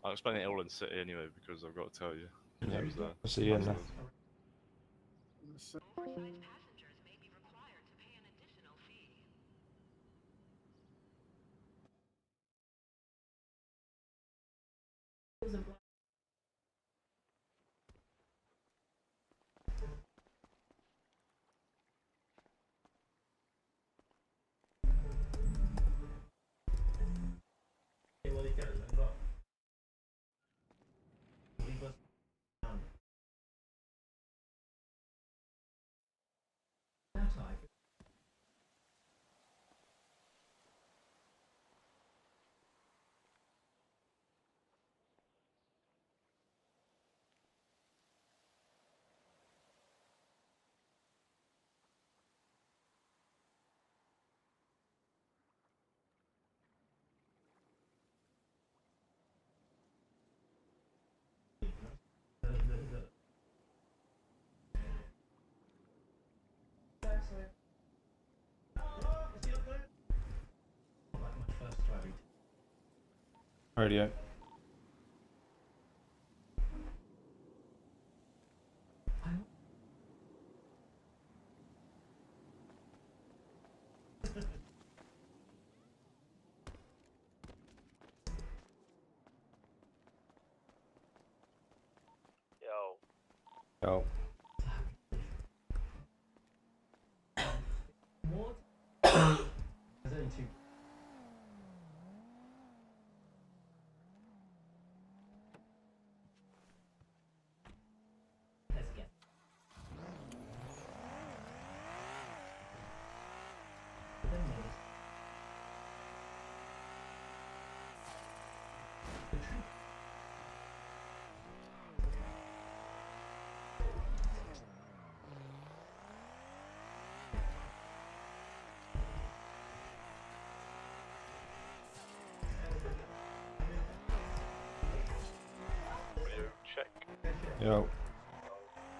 I'll explain it all in City anyway because I've got to tell you. Yeah, Use the I'll see you in there. Overflight passengers may be required to pay an additional fee. Radio. Yo. Yo. There's only two. Let's get. But then there's the truth. Audio check. Yo.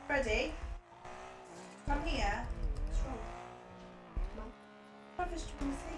Ready? Come here. What's wrong? Mum? Brother's trying to sleep.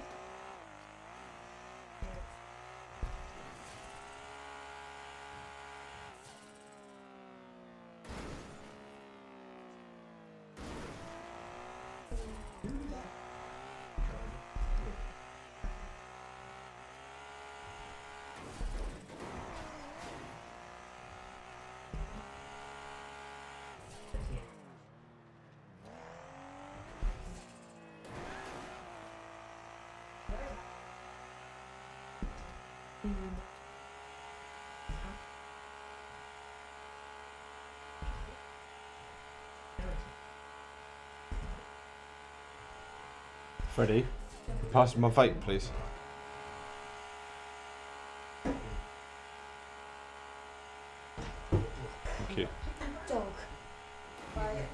Freddie, pass me my vape, please. Thank you. Dog. Quiet.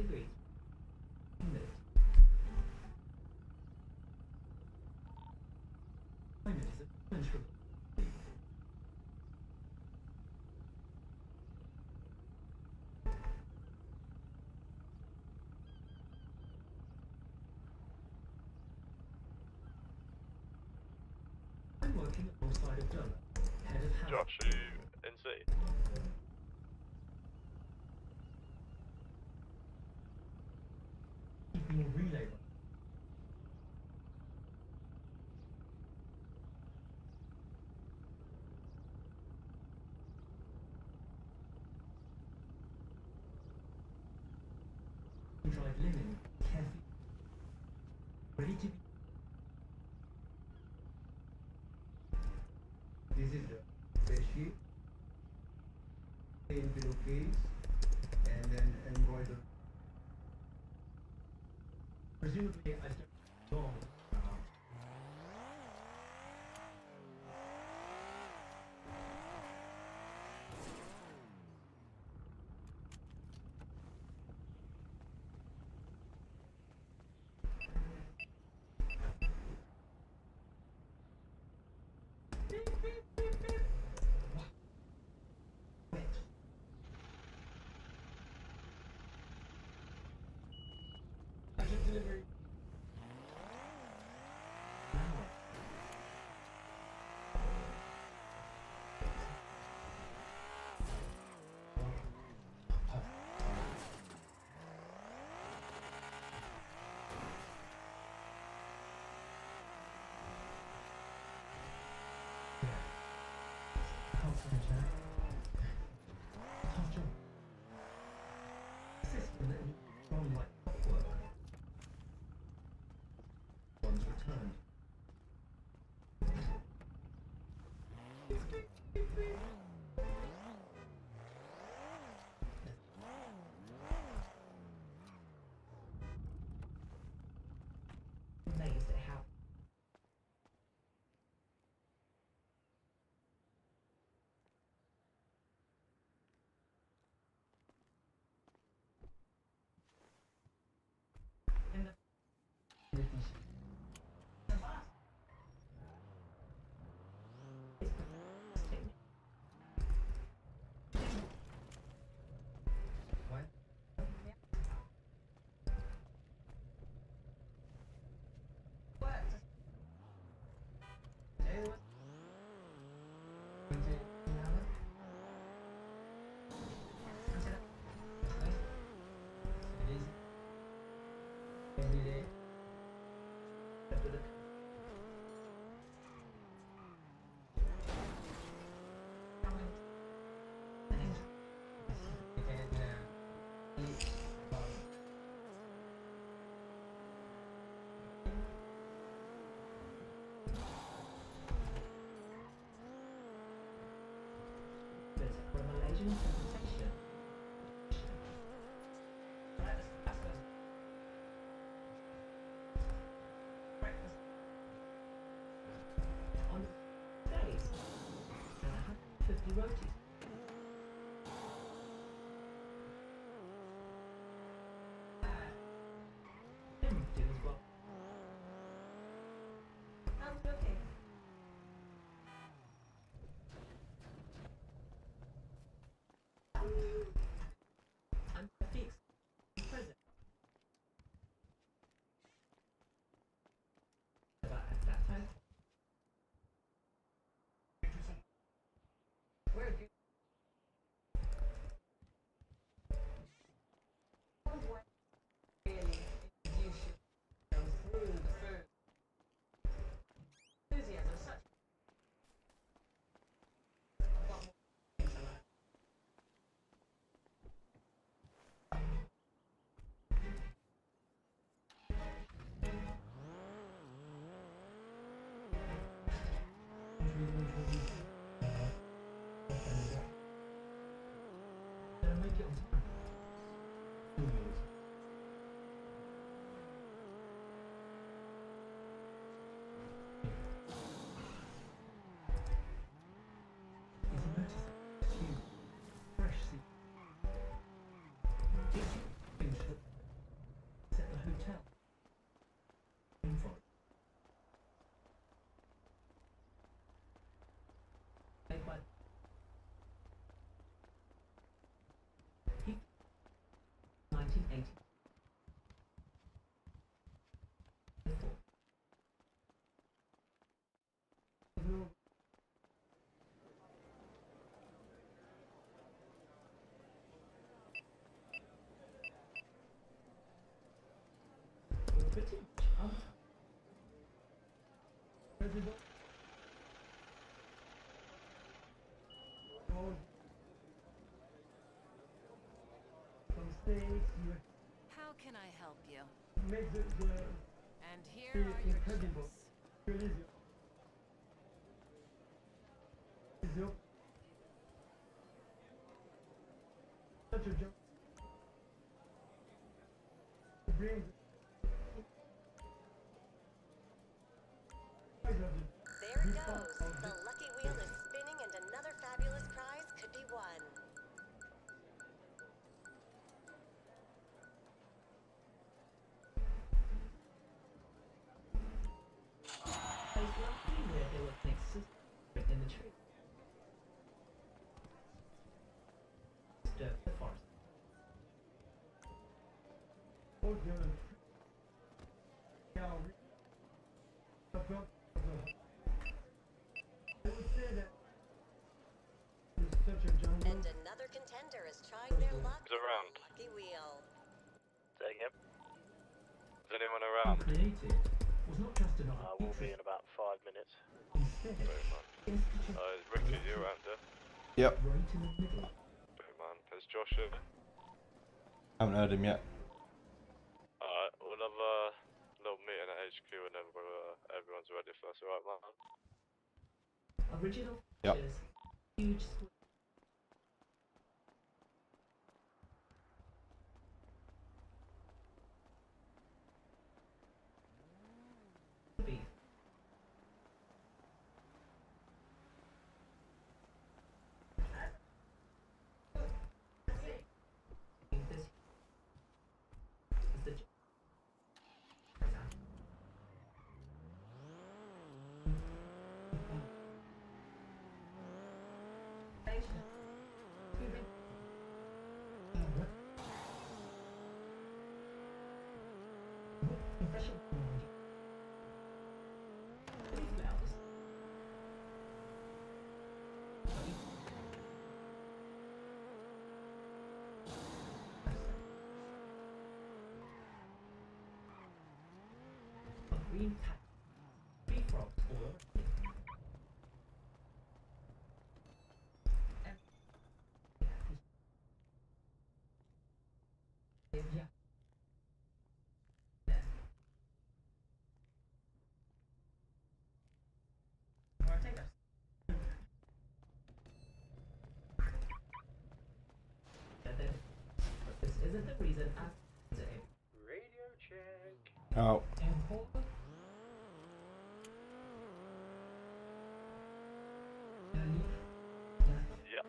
Agreed. Minutes. 5 minutes is a bunch from I'm working alongside Abdullah, head of house. Josh, are you NC? Keeping a relay. Drive linen carefully. Ready to be. This is the bedsheet, plain pillowcase, and then embroidered. Presumably, I stepped wrong. Urgent delivery. System that run like clockwork. One's returned. Amazed at how in the what? Every day. After the for a Malaysian presentation. Breakfast. On days. And 150 rotis. Did as well. How's it looking? I'm fixed. Present. About at that time. Where have you? Really introduce yourself through the food. Enthusiasm, such. What more things are like? Did I make it on time? 2 meals. Is he noticing? Fresh sea. Did you finish it? some steaks, you How can I help you? make the And here are your incredible. chips. Really is your such a job. Bring There it goes. The lucky wheel is spinning and another fabulous prize could be won. Place lucky where there was an existence in the tree. Disturb the forest. both given. Now, I would say that it's such a jungle. And another contender is trying their luck Who's around? with the lucky wheel. Say again. Is anyone around? Created was not just an We'll be in about 5 minutes. instead Very man. instituted Is Ricky, you around there? Yep. right in the middle. Very man. Is Josh here? Haven't heard him yet. Alright, we'll have a little meeting at HQ whenever everyone's ready for us, alright man? Original Yep. features, huge square. Beef. This is the impression. These flowers. A green cat. Three frogs all over. Yeah. Or take us. But this isn't the reason I say. Radio check. Oh. And hold on. Yeah.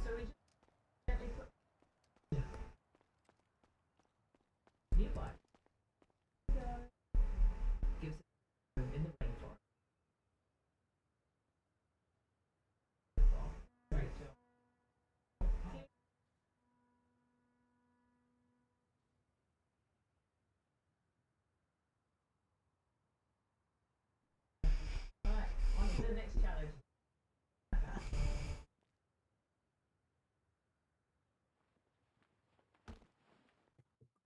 So we just gently put nearby. Gives it room in the rainforest. Right, so. Alright, on to the next challenge.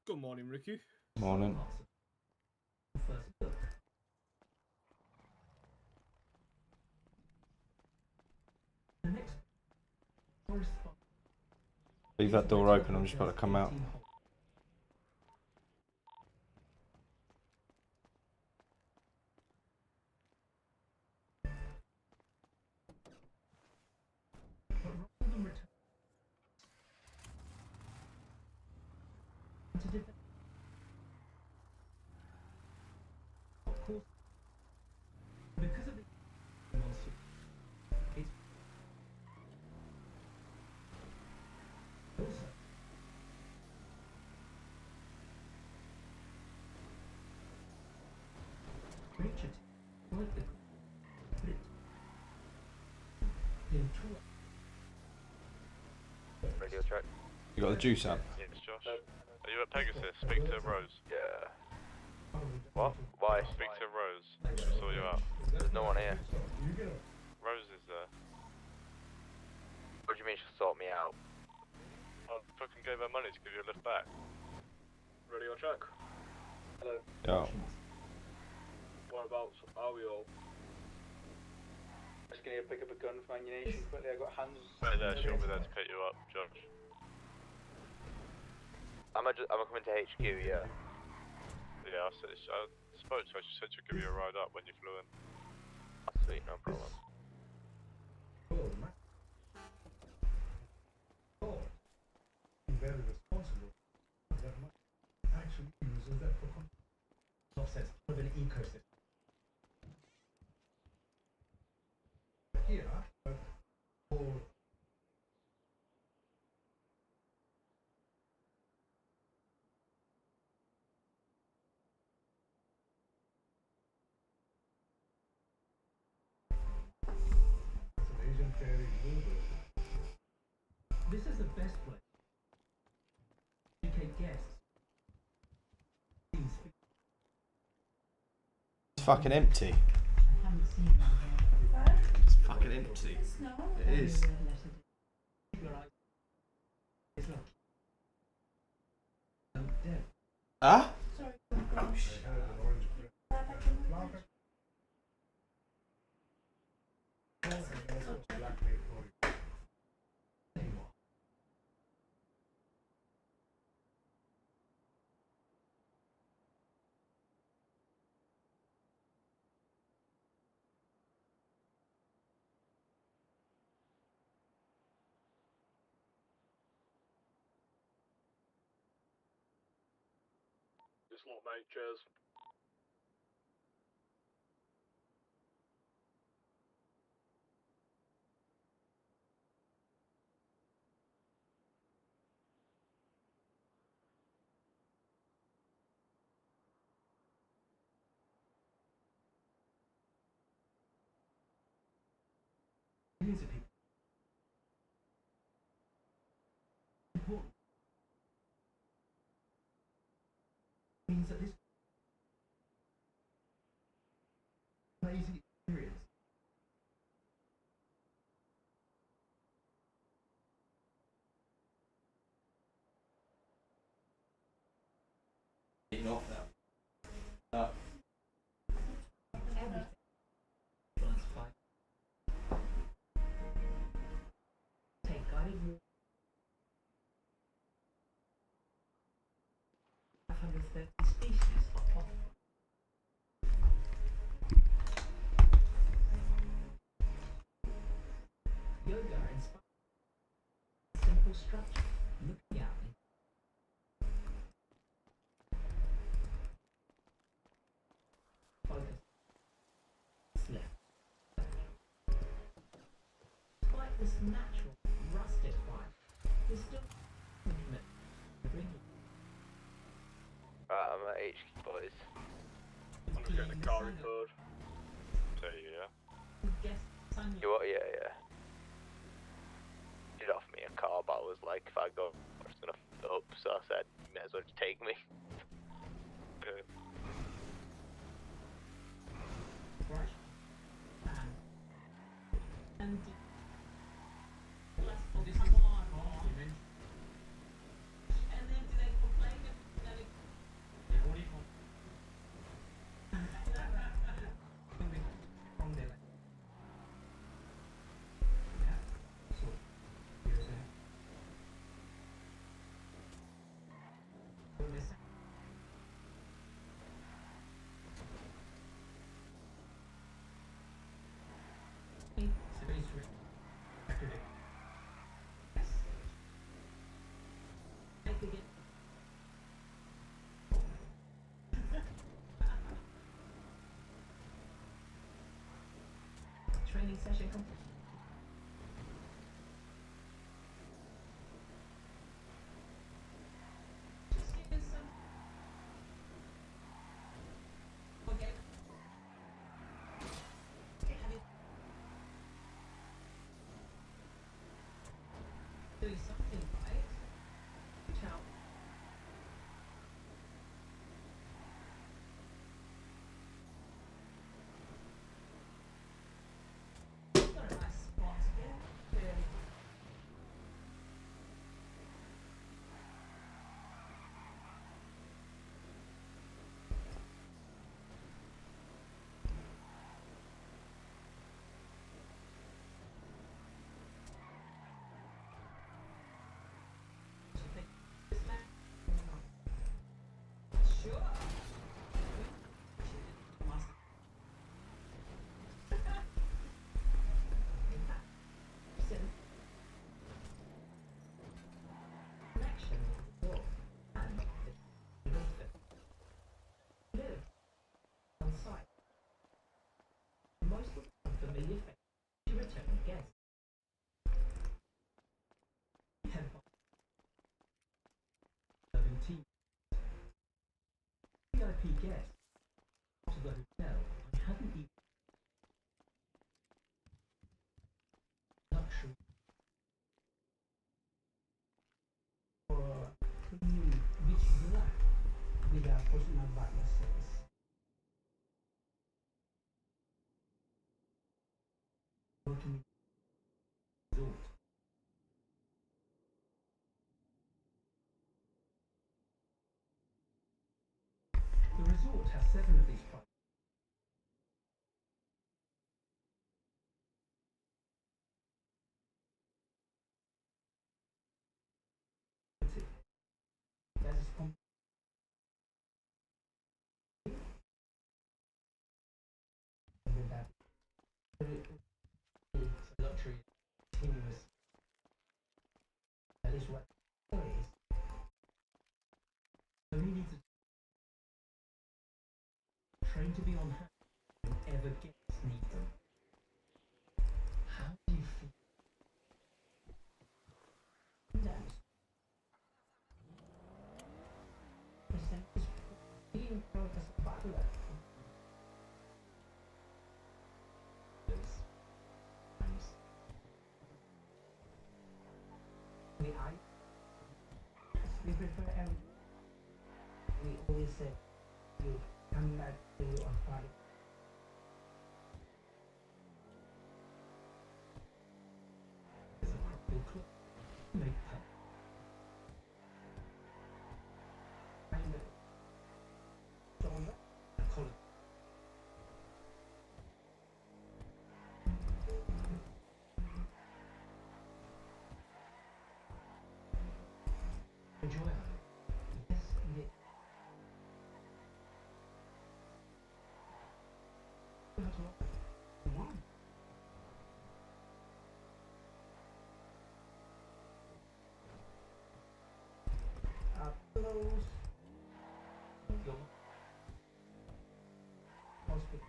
Good morning, Ricky. Morning. First look. The next correspond. Leave that door open, I'm just about to come out. Richard, what the put it into Radio check. You got the juice out? Yes, Josh. Are you at Pegasus? Speak to Rose. Yeah. What? Why? Speak to Rose. She'll sort you out. There's no one here. Rose is there. What do you mean she'll sort me out? I fucking gave her money to give you a lift back. Radio check. Yeah. Whereabouts are we all? Just gonna pick up a gun for ammunition quickly. I got hands. Stay there, she'll be there to pick you up, Josh. I'm coming to HQ, yeah. Yeah, I spoke to her, she said she'd give you a ride up when you flew in. Oh, sweet, no problem. Very responsible. That much actually uses that for offsets of an ecosystem. here, but for it's an Asian carry mover. This is the best place. UK guests. It's fucking empty. I haven't seen one there. It's fucking empty. It is. Ah? It's not, mate. Cheers. Millions of people. Important. Means that this crazy experience Not that. everything. Plus 5. Take guided walk. 530 species of offer. Yoga inspires simple structure. Looking out. Focus. Left. Despite this natural rustic vibe, there's still commitment to bring Right, I'm at HQ, boys. I'm just getting the car repaired. Tell you, yeah? guests sign You what? Yeah, yeah. Did offer me a car, but I was like, if I go, I'm just gonna f up. So I said, you may as well just take me. Okay. brush and let's put this one on. And then do they complain that it from there. Yeah. So here's a this space activate. Yes. I think it. Training session complete. Just give us some. Okay. Sure. Connection with the world and the live on site. Most of the familiar faces to return guests. Head by 17 VIP guests to the hotel and hadn't even luxury or you reach black with a personal biases. Working result. The resort has 7 of these products. That is with that. It's a luxury continuous. That is what it is. So you need to train to be on hand whenever guests need them. How do you feel? That's present is being brought as a butler. We prefer we always say you come back to your party. There's a couple club. Make that. And so on that. I call it. Enjoy it. Yes, indeed. You have to love it. One. Close Your hospital.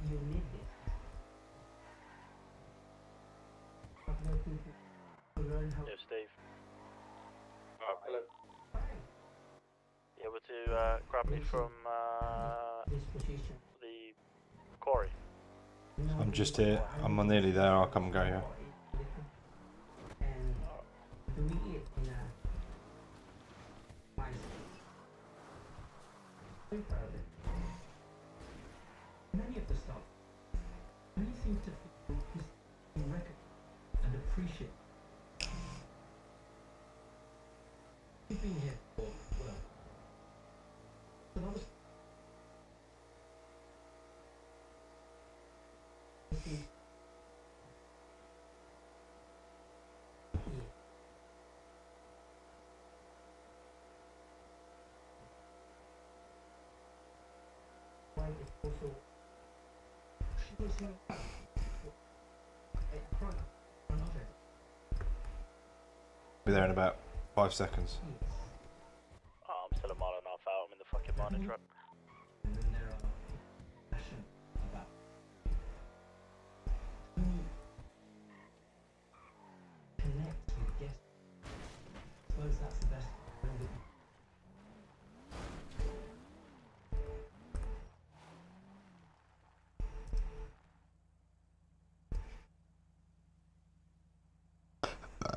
You need this. But no people to learn how Yeah, Steve. Hello. You able to grab me from this position. the quarry? I'm just here. I'm nearly there. I'll come and go, yeah. And doing it in a nice very proud of it. many of the staff only seem to feel his record and appreciate. He's been here for, well, another This is why it's also she was in a front of it. Be there in about 5 seconds. yes. Oh, I'm still a mile and a half out. I'm in the fucking mining truck. And then there are passion about Connect with guests. I suppose that's the best way that you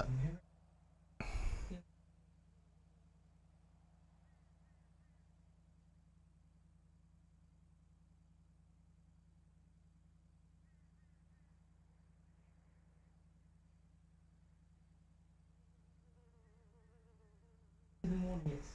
can hear it. In the morning it's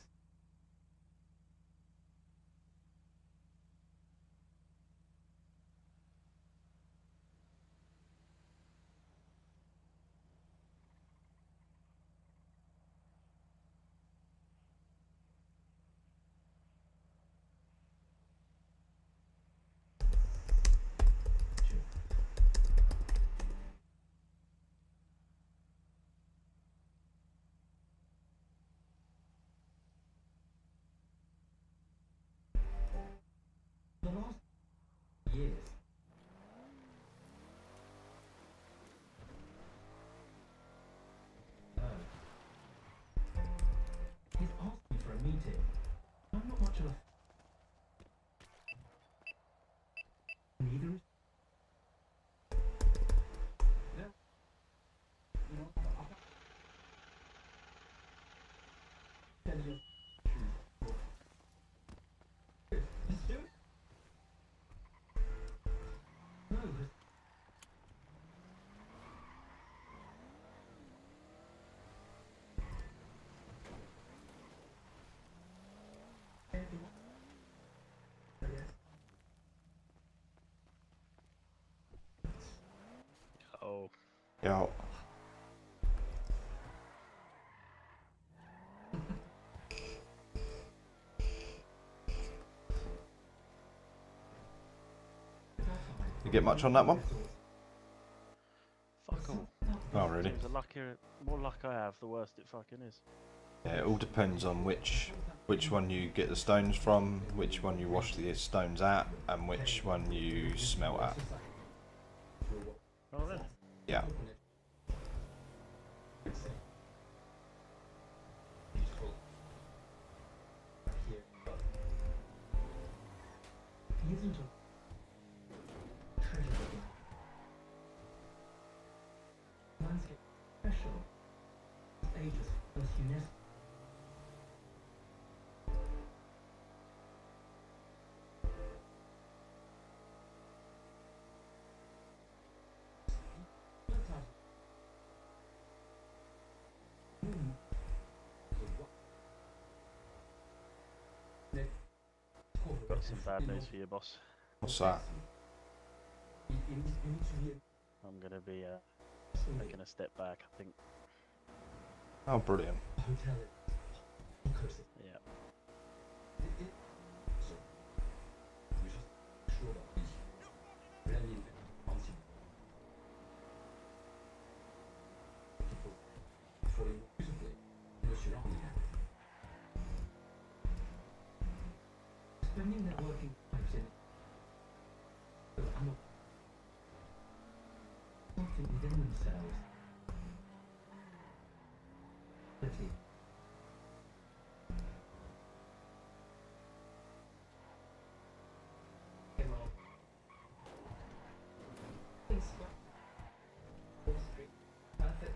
years. He's asked me for a meeting. I'm not much of a... Neither is... Yeah. You know, tell you... Let's do it. No, let's... Oh. Yo. You get much on that one? Fuck all. Oh, really? The luckier, more luck I have, the worse it fucking is. Yeah, it all depends on which one you get the stones from, which one you wash the stones at, and which one you smelt at. Oh, really? Yeah. He isn't a treasure digger. Landscape special. Ages first UNESCO. Got some bad news for you, boss. What's that? I'm gonna be taking a step back, I think. Oh, brilliant. Yeah. Spending their working lives in something within themselves. Ability. Okay, well, please stop. Wall Street. Perfect.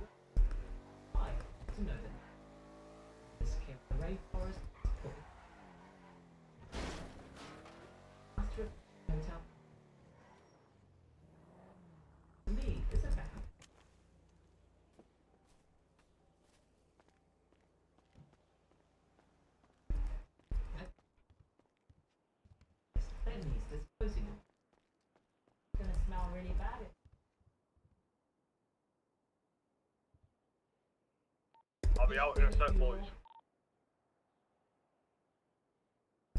Why? To know that this came from the rainforest. After a hotel. Me, it's a backup. Pennies disposing of. It's gonna smell really bad. I'll be out in a sec, boys.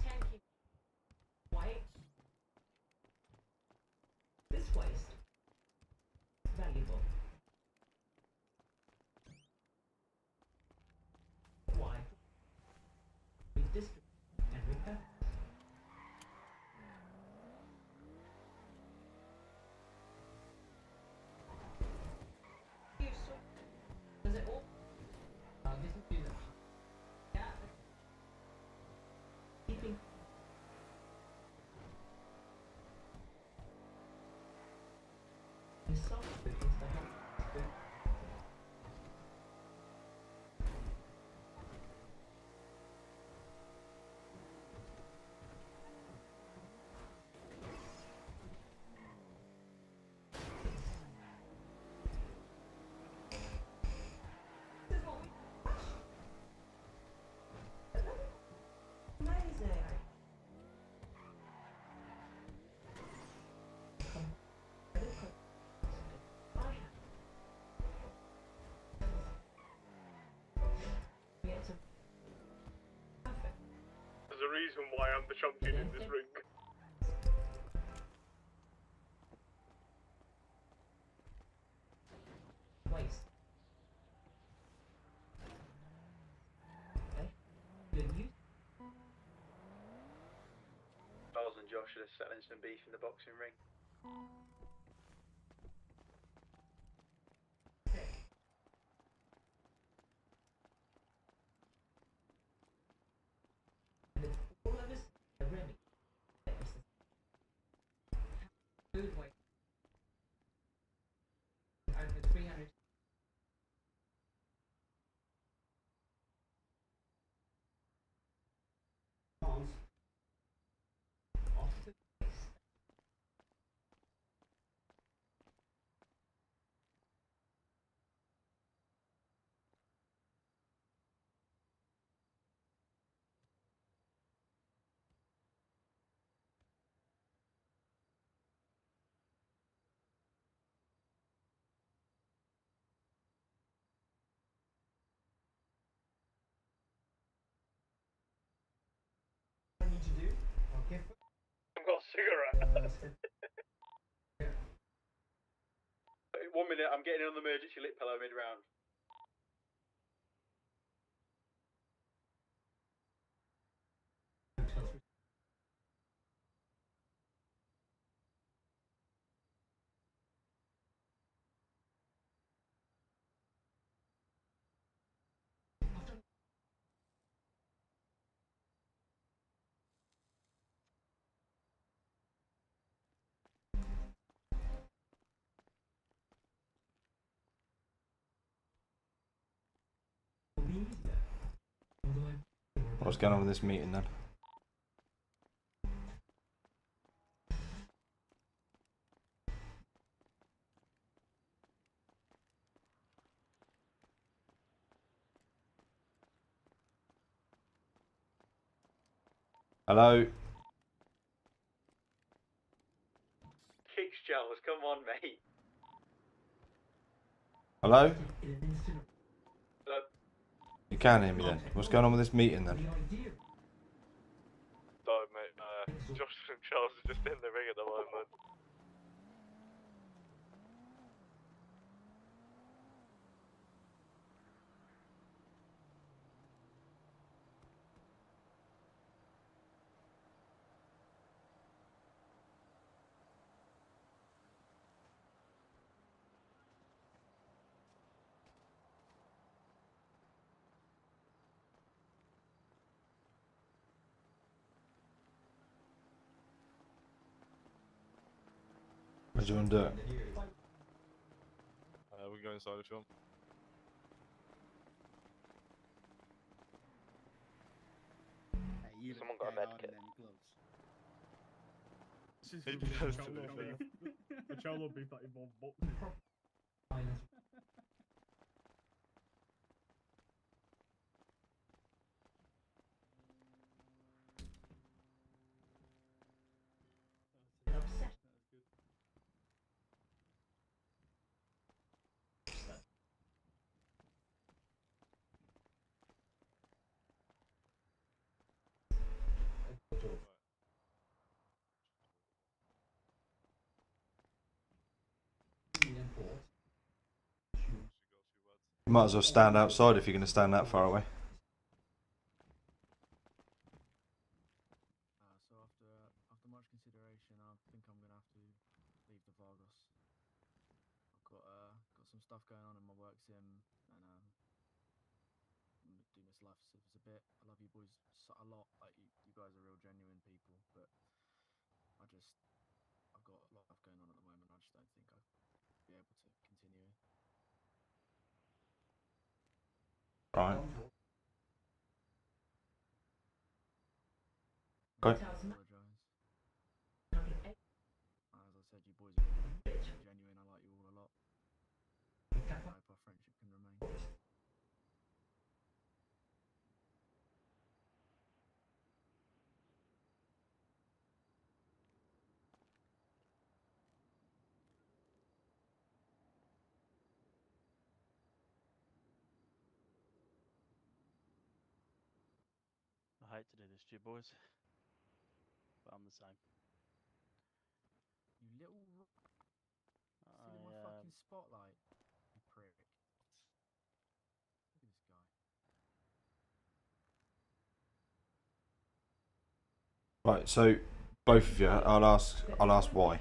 Tanky. White. This waste is valuable. Why? We distribute and repair. You so does it all? This is good. Yeah. Keeping. Is something is the help. This is what we. Amazing. I have. We had to. Perfect. There's a reason why I'm the champion in this ring. Waste. Okay. Good use. $1,000 Josh are settling some beef in the boxing ring. And if all of us are ready, food weight over 300. Off the base. What I need to do? Okay. I've got a cigarette. 1 minute, I'm getting on the emergency lip pillow mid-round. What's going on with this meeting then? Hello? Kicks, Charles, come on, mate. Hello? Hello? You can hear me then. What's going on with this meeting then? Sorry, mate. Josh and Charles are just in the ring at the moment. What do you want to do? We can go inside if you want. Someone got a med kit. This is He the does, to Cholo be fair. beef. The Cholo beef that involved boxing. You might as well stand outside if you're going to stand that far away. So after much consideration, I think I'm gonna have to leave the Vargas. I've got some stuff going on in my work sim, and do miss life it's a bit. I love you boys a lot. Like you guys are real genuine people, but I've got a lot of stuff going on at the moment. I just don't think I'll be able to continue. Right. Okay. I apologise. As I said, you boys are genuine. I like you all a lot. I hope our friendship can remain. I hate to do this to you boys, but I'm the same. You little still in my fucking spotlight, you prick. Look at this guy. Right, so Both of you. I'll ask why.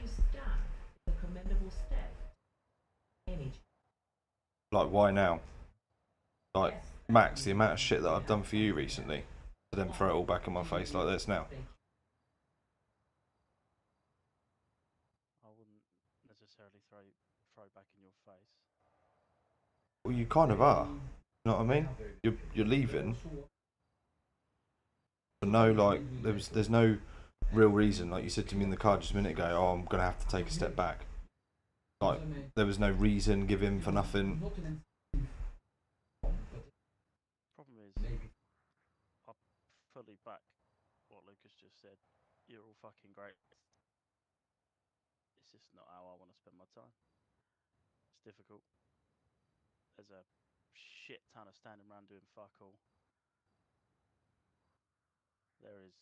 A commendable step. Any Like, why now? Like, Max, the amount of shit that I've done for you recently, to then throw it all back in my face like this now. I wouldn't necessarily throw back in your face. Well, you kind of are. You know what I mean? You're leaving. But no, like, there's no real reason. Like you said to me in the car just a minute ago, oh, I'm gonna have to take a step back. Like, there was no reason given for nothing. Problem is, I fully back what Lucas just said. You're all fucking great. It's just not how I want to spend my time. It's difficult. There's a shit ton of standing around doing fuck all. There is.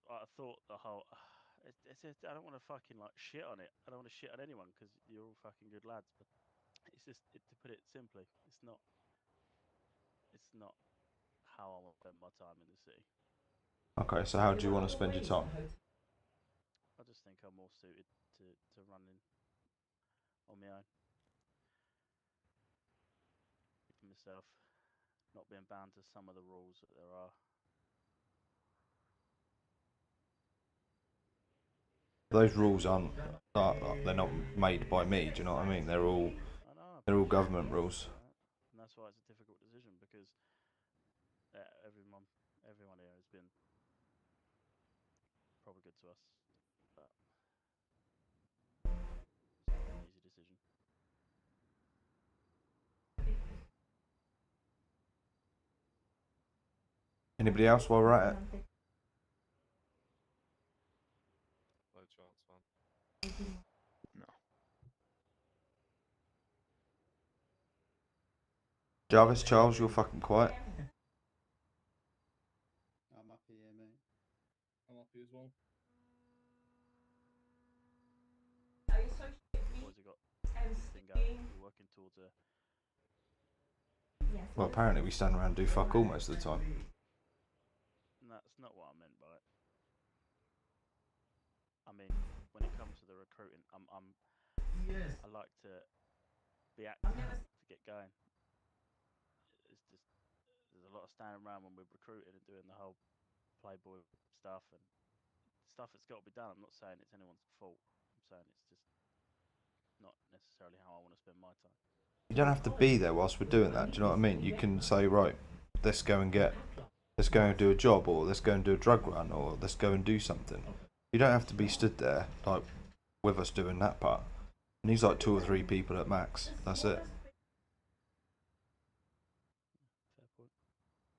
I thought the whole. I don't want to fucking like shit on it. I don't want to shit on anyone because you're all fucking good lads. But it's just to put it simply, it's not. It's not how I want to spend my time in the city. Okay, so how do you want to spend your time? I just think I'm more suited to running on my own. For myself, not being bound to some of the rules that there are. Those rules aren't. They're not made by me. Do you know what I mean? They're all government rules. And that's why it's a difficult decision because everyone here has been probably good to us, but it's not an easy decision. Anybody else while we're at it? No chance, man. No. Jarvis, Charles, you're fucking quiet. I'm happy here, mate. I'm happy as well. Are you so shit? Boys have got this thing going. We're working towards a. Well, apparently we stand around and do fuck all most of the time. And that's not what I meant by it. I mean, when it comes to the recruiting, I like to be active to get going. It's just there's a lot of standing around when we're recruiting and doing the whole Playboy stuff and stuff that's got to be done. I'm not saying it's anyone's fault. I'm saying it's just not necessarily how I want to spend my time. You don't have to be there whilst we're doing that. Do you know what I mean? You can say, right, let's go and do a job, or let's go and do a drug run, or let's go and do something. You don't have to be stood there like with us doing that part. And he's like 2 or 3 people at max. That's it.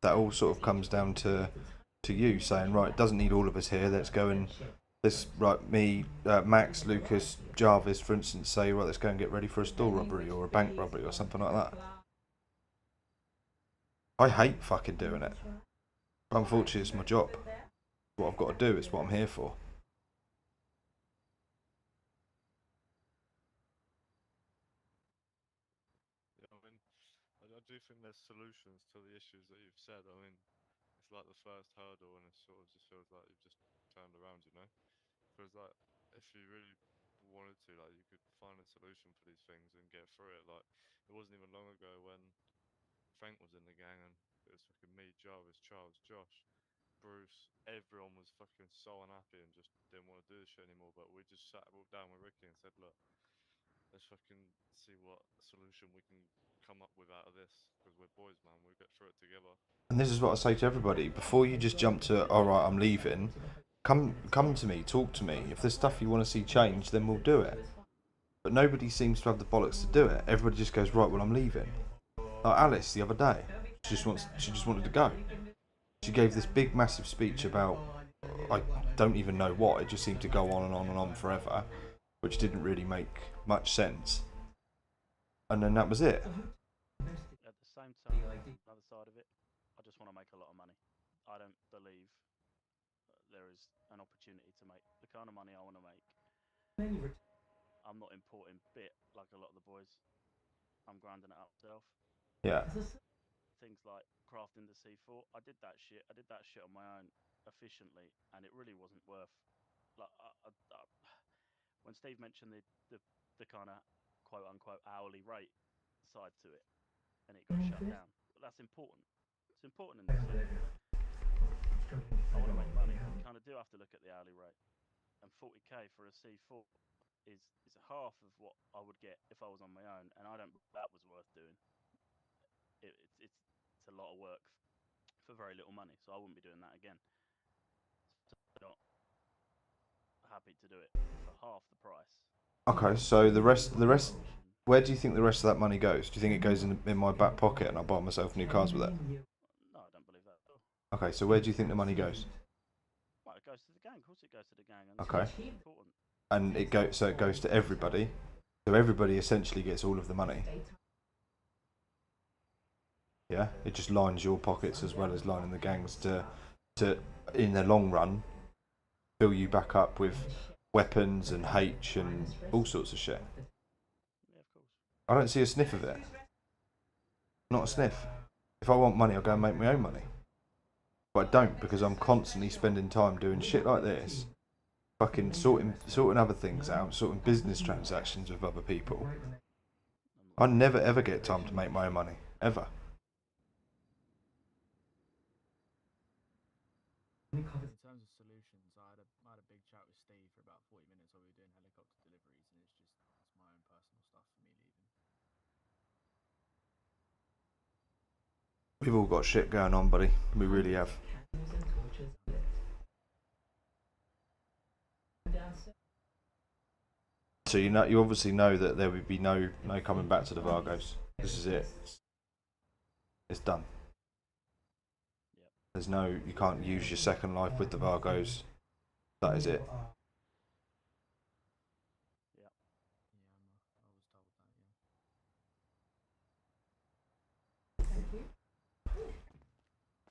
That all sort of comes down to you saying, right, it doesn't need all of us here. Let's go and me, Max, Lucas, Jarvis, for instance, say, right, let's go and get ready for a store robbery or a bank robbery or something like that. I hate fucking doing it. But unfortunately, it's my job. It's what I've got to do. It's what I'm here for. Yeah, I mean, I do think there's solutions to the issues that you've said. I mean, it's like the first hurdle, and it sort of just feels like you've just turned around, you know? Because like, if you really wanted to, like, you could find a solution for these things and get through it. Like, it wasn't even long ago when Frank was in the gang, and it was fucking me, Jarvis, Charles, Josh, Bruce. Everyone was fucking so unhappy and just didn't want to do this shit anymore. But we just sat down with Ricky and said, look, let's fucking see what solution we can come up with out of this, because we're boys, man. We'll get through it together. And this is what I say to everybody: before you just jump to, all right, I'm leaving. Come to me, talk to me. If there's stuff you want to see changed, then we'll do it. But nobody seems to have the bollocks to do it. Everybody just goes, right, well, I'm leaving. Like Alice the other day, she just wanted to go. She gave this big, massive speech about, I don't even know what. It just seemed to go on and on and on forever, which didn't really make much sense. And then that was it. At the same time, another side of it, I just want to make a lot of money. I don't believe there is an opportunity to make the kind of money I want to make. I'm not importing bit like a lot of the boys. I'm grinding it up myself. Yeah. things like crafting the C4. I did that shit. I did that shit on my own efficiently, and it really wasn't worth. Like when Steve mentioned the kind of quote unquote hourly rate side to it, and it got shut down. Well, that's important. It's important in the city. I want to make money. You kind of do have to look at the hourly rate, and 40k for a C4 is half of what I would get if I was on my own, and I don't think that was worth doing. It's a lot of work for very little money, so I wouldn't be doing that again. So I'm not happy to do it for half the price. Okay, so the rest, where do you think the rest of that money goes? Do you think it goes in my back pocket and I buy myself new cars with it? No, I don't believe that at all. Okay, so where do you think the money goes? Well, it goes to the gang. Of course, it goes to the gang. And Okay. it's important. And it goes to everybody. So everybody essentially gets all of the money. Yeah, it just lines your pockets as well as lining the gangs to in the long run fill you back up with weapons and H and all sorts of shit. Yeah, of course. I don't see a sniff of it. Not a sniff. If I want money, I'll go and make my own money. But I don't, because I'm constantly spending time doing shit like this. Fucking sorting other things out, sorting business transactions with other people. I never ever get time to make my own money. Ever. In terms of solutions, I had a big chat with Steve for about 40 minutes while we were doing helicopter deliveries, and it's my own personal stuff for me leaving. We've all got shit going on, buddy. We really have. So you obviously know that there would be no coming back to the Vargos. This is it. It's done. There's you can't use your second life with the Vargos. That is it. Yeah, I was told that,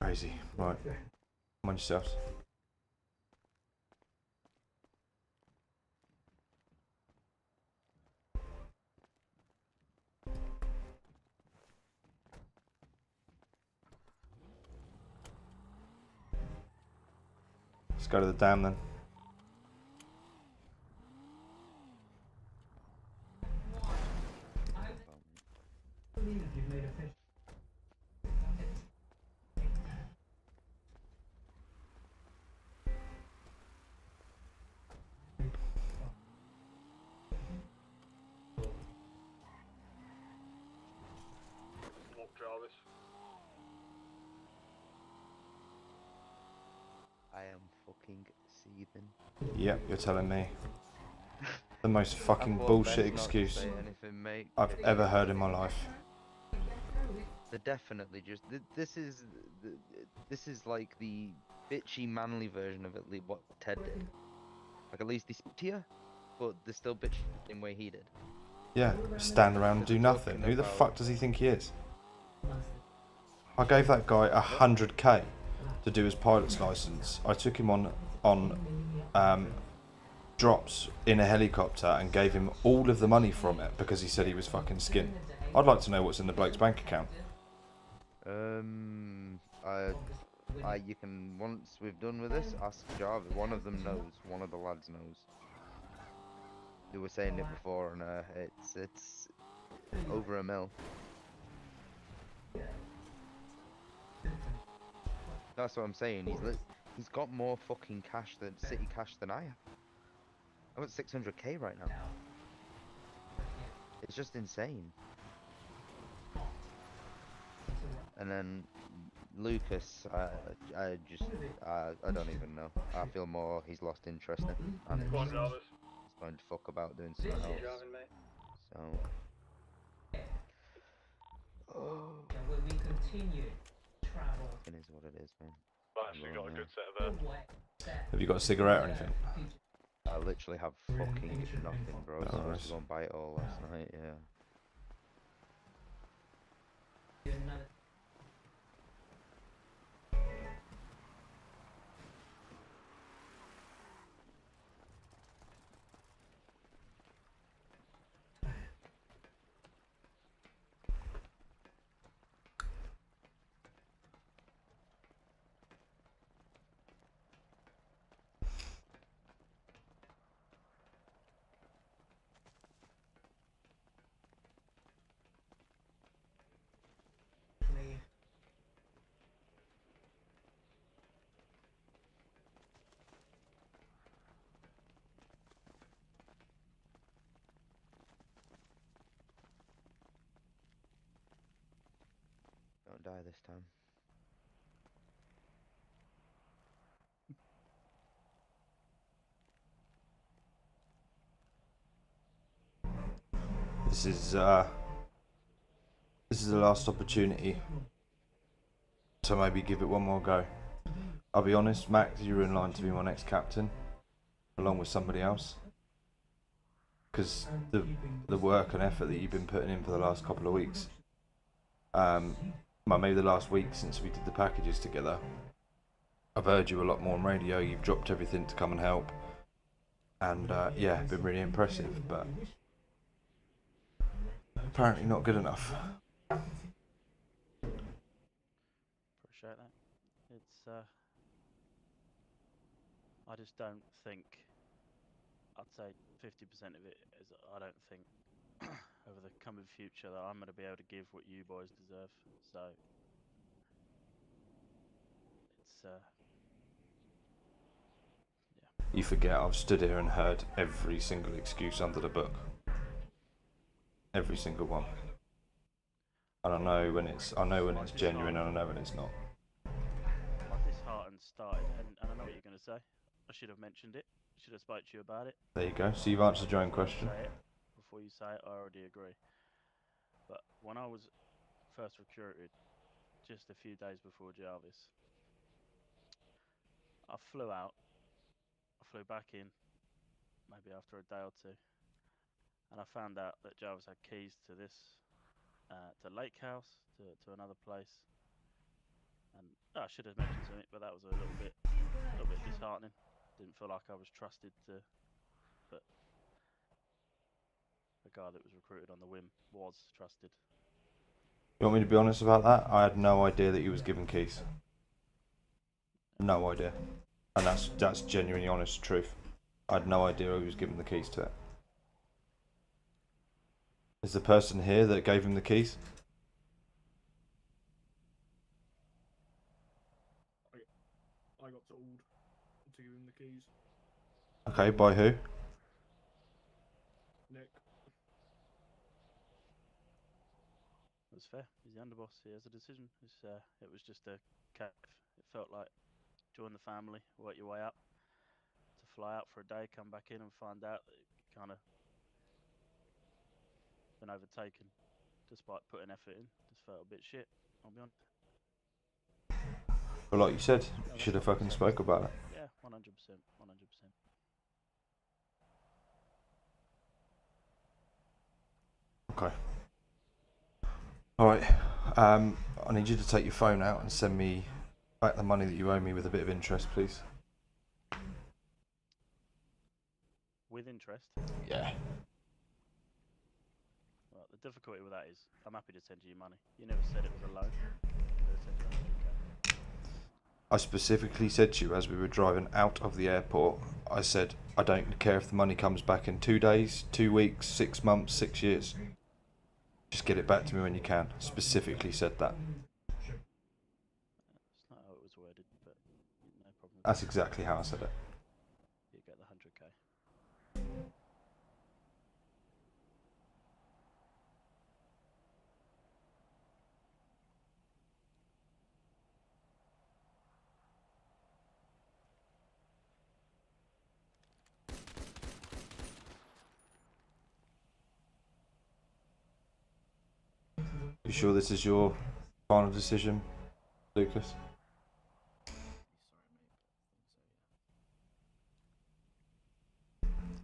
yeah. Crazy. Right. Mind yourselves. Let's go to the dam then. Walk Jarvis. I am fucking seething. Yep, you're telling me. The most fucking bullshit excuse anything, I've ever heard in my life. They're definitely just. This is like the bitchy, manly version of at least what Ted did. Like at least they speak to you, but they're still bitchy the same way he did. Yeah, stand around and do nothing. Who the fuck does he think he is? I gave that guy 100k to do his pilot's license. I took him on drops in a helicopter and gave him all of the money from it because he said he was fucking skint. I'd like to know what's in the bloke's bank account. You can, once we've done with this, ask Jarvis. One of them knows. One of the lads knows. They were saying it before, and it's over a mil. That's what I'm saying. He's got more fucking cash than city cash than I have. I'm at 600k right now. It's just insane. And then Lucas, I don't even know. I feel more he's lost interest in, and he's going to fuck about doing something else. So. Oh. We continue travel. It is what it is, man. I've actually got a good set of Have you got a cigarette or anything? I literally have fucking nothing, bro. So I was going to buy it all last night, yeah. won't die this time. This is the last opportunity to maybe give it one more go. I'll be honest, Max, you're in line to be my next captain, along with somebody else. Because the work and effort that you've been putting in for the last couple of weeks, well, maybe the last week since we did the packages together, I've heard you a lot more on radio. You've dropped everything to come and help, and yeah, been really impressive. But apparently not good enough. Appreciate that. It's I just don't think. I'd say 50% of it is I don't think over the coming future that I'm going to be able to give what you boys deserve. So it's yeah. You forget I've stood here and heard every single excuse under the book. Every single one. And I know when it's genuine and I know when it's not. My disheartened started, and I know what you're going to say. I should have mentioned it. I should have spoke to you about it. There you go. So you've answered your own question. Before you say it, I already agree. But when I was first recruited, just a few days before Jarvis, I flew out. I flew back in, maybe after a day or two, and I found out that Jarvis had keys to this, to Lake House, to another place. And I should have mentioned something, but that was a little bit disheartening. Didn't feel like I was trusted to, but the guy that was recruited on the whim was trusted. You want me to be honest about that? I had no idea that he was given keys. No idea. And that's genuinely honest truth. I had no idea he was given the keys to it. Is the person here that gave him the keys? I got told to give him the keys. Okay, by who? Nick. That's fair. He's the underboss. He has a decision. It was just a cap. It felt like join the family, work your way up, to fly out for a day, come back in and find out that you kind of been overtaken, despite putting effort in. Just felt a bit shit. I'll be honest. Well, like you said, you should have fucking spoke about it. Yeah, 100%, 100%. Okay. Alright, I need you to take your phone out and send me back the money that you owe me with a bit of interest, please. With interest? Yeah. Well, the difficulty with that is, I'm happy to send you money. You never said it was a loan. I'm going to send you 100k. I specifically said to you as we were driving out of the airport, I said, I don't care if the money comes back in 2 days, 2 weeks, 6 months, 6 years. Just get it back to me when you can. Specifically said that. That's not how it was worded, but no problem. That's exactly how I said it. You get the 100k. You sure this is your final decision, Lucas?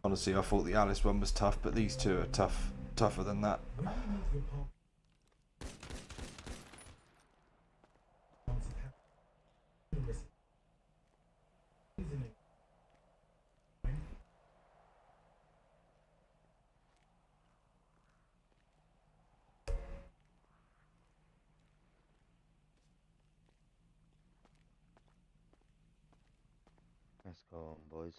Honestly, I thought the Alice one was tough, but these two are tougher than that. Let's go on, boys.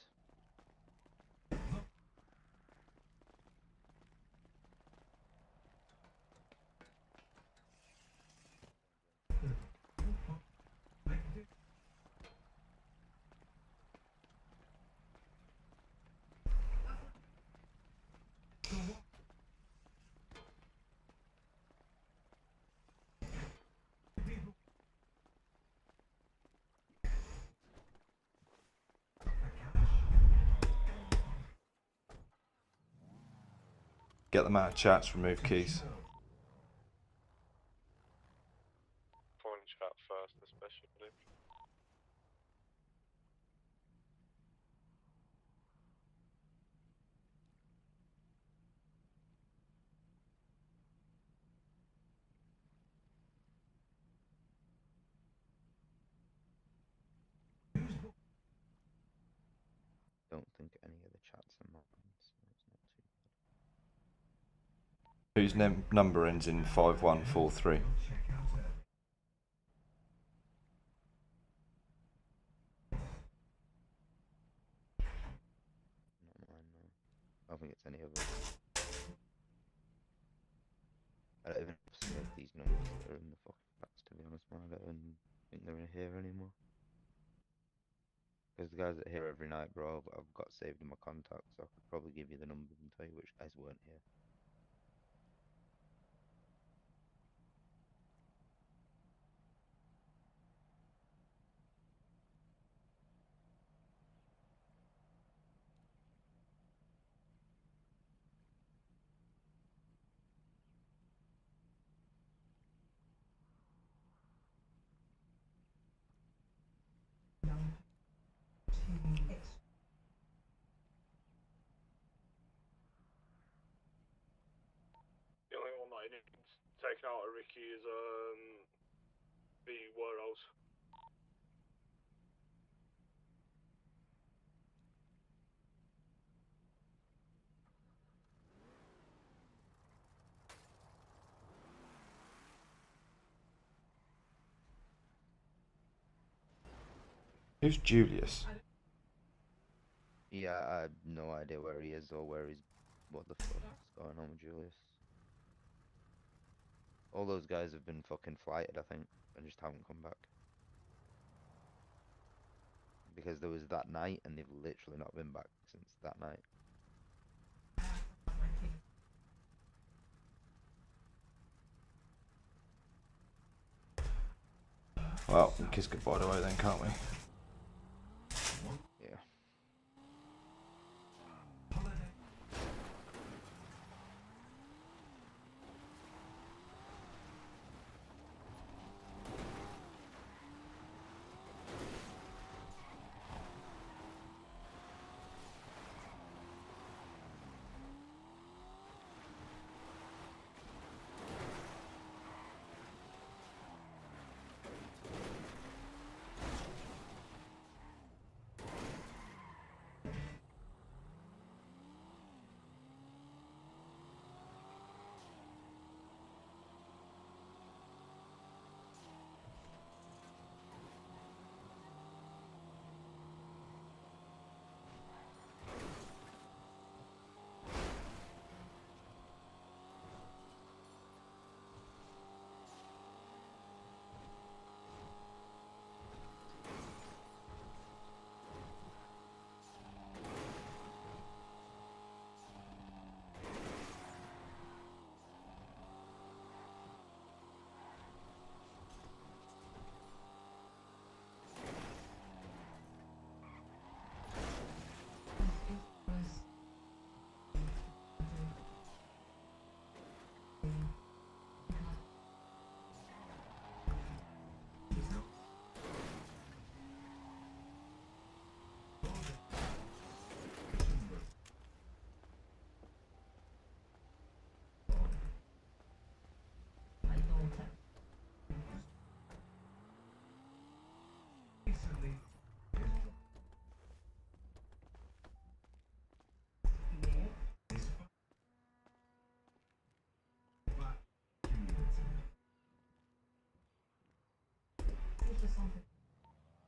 Get them out of chats, remove keys. Foreign chat first, especially. Don't think any of the chats are mine, so it's not too Whose number ends in 5143? not mine, no. I don't think it's any of them. I don't even save these numbers that are in the fucking chats, to be honest, man. I don't even think they're in here anymore. Because the guys that are here every night, bro, I've got saved in my contacts, so I could probably give you the numbers and tell you which guys weren't here. The only one that I need taken out of Ricky is the warehouse. Who's Julius? Yeah, I have no idea where he is or where he's... What the fuck is going on with Julius? All those guys have been fucking flighted, I think, and just haven't come back. Because there was that night, and they've literally not been back since that night. Well, we can kiss goodbye away then, can't we? Yeah.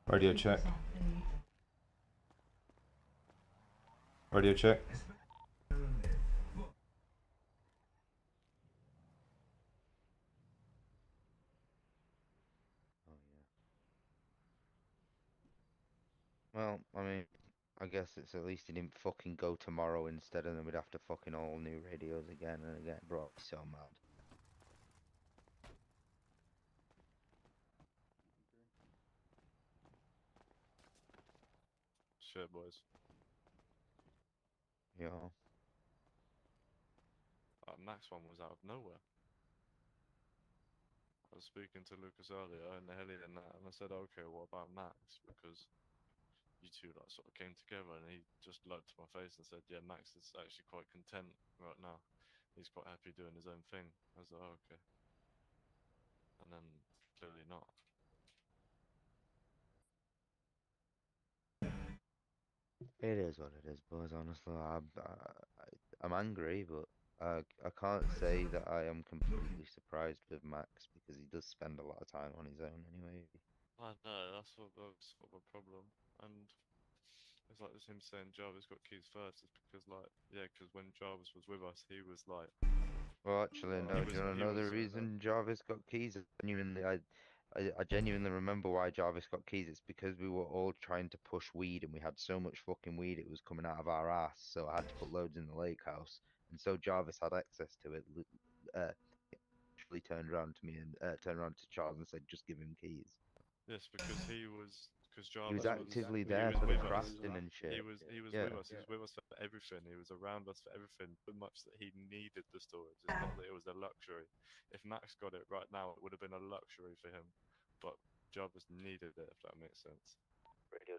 Radio check. Radio check. Well, I mean, I guess it's at least he didn't fucking go tomorrow instead, and then we'd have to fucking all new radios again and again. Bro, I'd be so mad. Shit, boys. Yeah. Max one was out of nowhere. I was speaking to Lucas earlier in the heli and that, and I said, okay, what about Max? Because you two like sort of came together, and he just looked to my face and said, yeah, Max is actually quite content right now. He's quite happy doing his own thing. I was like, oh, okay. And then clearly not. It is what it is, boys. Honestly, I'm angry, but I can't say that I am completely surprised with Max because he does spend a lot of time on his own anyway. I know, that's sort of a problem. And it's like him saying Jarvis got keys first. It's because, like, yeah, because when Jarvis was with us, he was like, Well, actually, no. Do you want to know the was, reason Jarvis got keys? I genuinely remember why Jarvis got keys. It's because we were all trying to push weed, and we had so much fucking weed it was coming out of our ass. So I had to put loads in the lake house, and so Jarvis had access to it. Actually turned around to me and turned around to Charles and said, "Just give him keys." yes, because He was Jarvis actively he there was for the with us. crafting and shit. He was Yeah. with us. He was with us for everything. He was around us for everything, but much that he needed the storage. It's not that it was a luxury. If Max got it right now, it would have been a luxury for him. But Jarvis needed it, if that makes sense. Radio.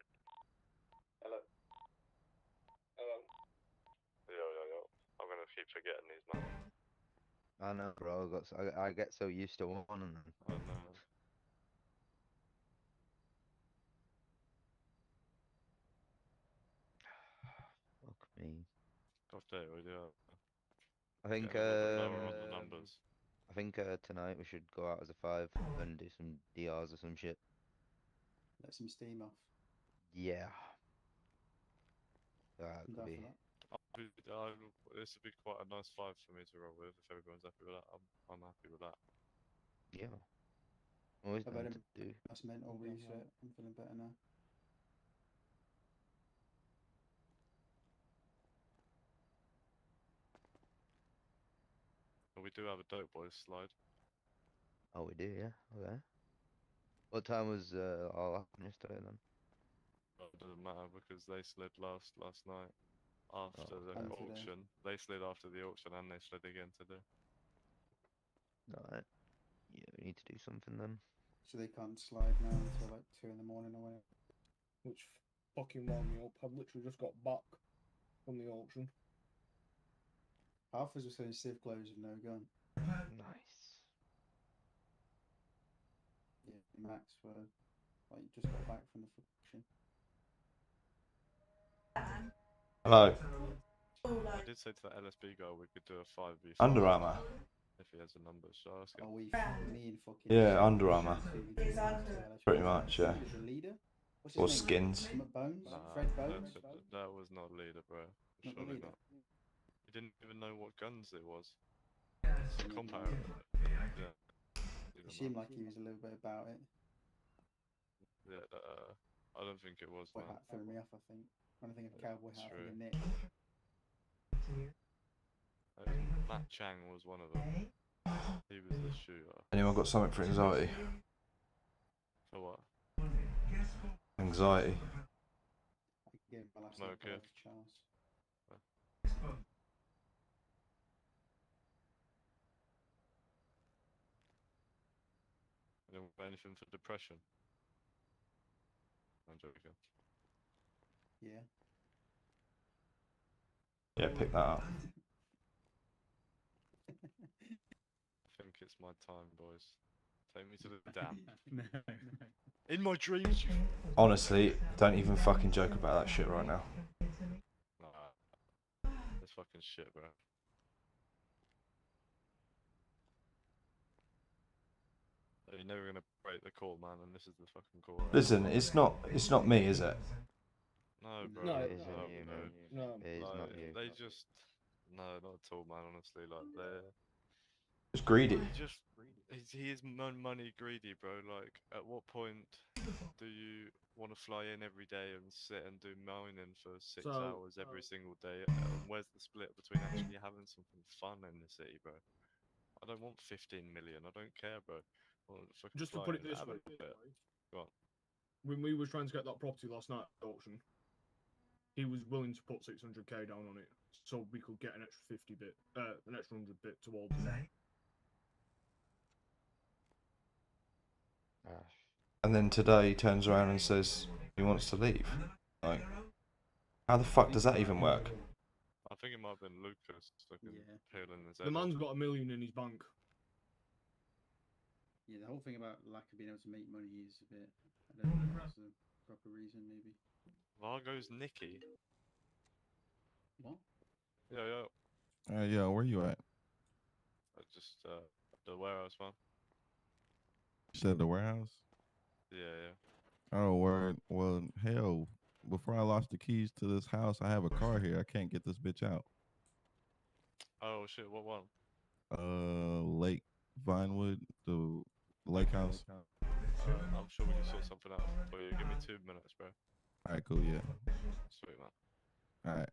Hello. Hello. Yo. I'm gonna keep forgetting these, man. I know, bro. I get so used to one of them. I know. Fuck me. God damn, we do. I think Getting a little bit lower on the numbers. I think tonight we should go out as a 5 and do some DRs or some shit. Let some steam off. Yeah. I'm Could down be. for that. This would be quite a nice 5 for me to roll with. If everyone's happy with that, I'm happy with that. Yeah. Always I've down had to a do. nice mental reset. I'm feeling better now. But we do have a Dope Boys slide. Oh, we do, yeah. Okay. What time was all happened yesterday then? It doesn't matter because they slid last night after the And auction. They slid after the auction and they slid again today. Alright. Yeah, we need to do something then. So they can't slide now until like 2 in the morning or whatever. Which fucking wound me up. I've literally just got back from the auction. Half of us were saying Civ clothes and no gun. Nice. Yeah, Max were like just got back from the auction. Hello. I did say to that LSP guy we could do a 5v5 Under Armour. if he has a number. So I ask him. Are we me and fucking Yeah, Under Armour. Pretty Pretty much, yeah. The leader? What's Or his name? skins. Bones? Nah, Fred Bones? that was not leader, bro. Not the Surely leader? not. He didn't even know what guns it was. Seemed like Compound. he- Yeah. It seemed like he was a little bit about it. Yeah, I don't think it was, Boy man. hat threw me off, I think. When I think of cowboy It's hat, I true. think of Nick. Matt Chang was one of them. He was the shooter. Anyone got something for anxiety? For what? Anxiety. I could give my last No, name okay. to Charles. Anyone got anything for depression? I'm joking. Yeah. Yeah, pick that up. I think it's my time, boys. Take me to the dam. In my dreams, you. Honestly, don't even fucking joke about that shit right now. Nah. That's fucking shit, bro. You're never gonna break the call, man, and this is the fucking call. Right? Listen, it's not me, is it? No, bro. No, it isn't you, bro. man. No. It is Like, not you. They just. No, not at all, man. Honestly, like they're. It's greedy. He is money greedy, bro. Like, at what point do you want to fly in every day and sit and do mining for 6 hours every single day? Where's the split between actually having something fun in the city, bro? I don't want 15 million. I don't care, bro. Just to put it this way, Go on. when we was trying to get that property last night at auction, he was willing to put 600k down on it, so we could get an extra 50 bit, an extra 100 bit towards it. And then today he turns around and says he wants to leave. Like, how the fuck does that even work? I think it might have been Lucas fucking peeling his head The man's off. got $1 million in his bank. Yeah, the whole thing about lack of being able to make money is a bit. I don't know if that's the proper reason, maybe. Vargo's Nicky. What? Yeah. Yeah, where you at? Just the warehouse, man. You said the warehouse? Yeah. Oh, word. Well, hell, before I lost the keys to this house, I have a car here. I can't get this bitch out. Oh shit, what one? Lake Vinewood, the lake house. I'm sure we can sort something out for you. Give me 2 minutes, bro. All right, cool, yeah. Sweet, man. All right.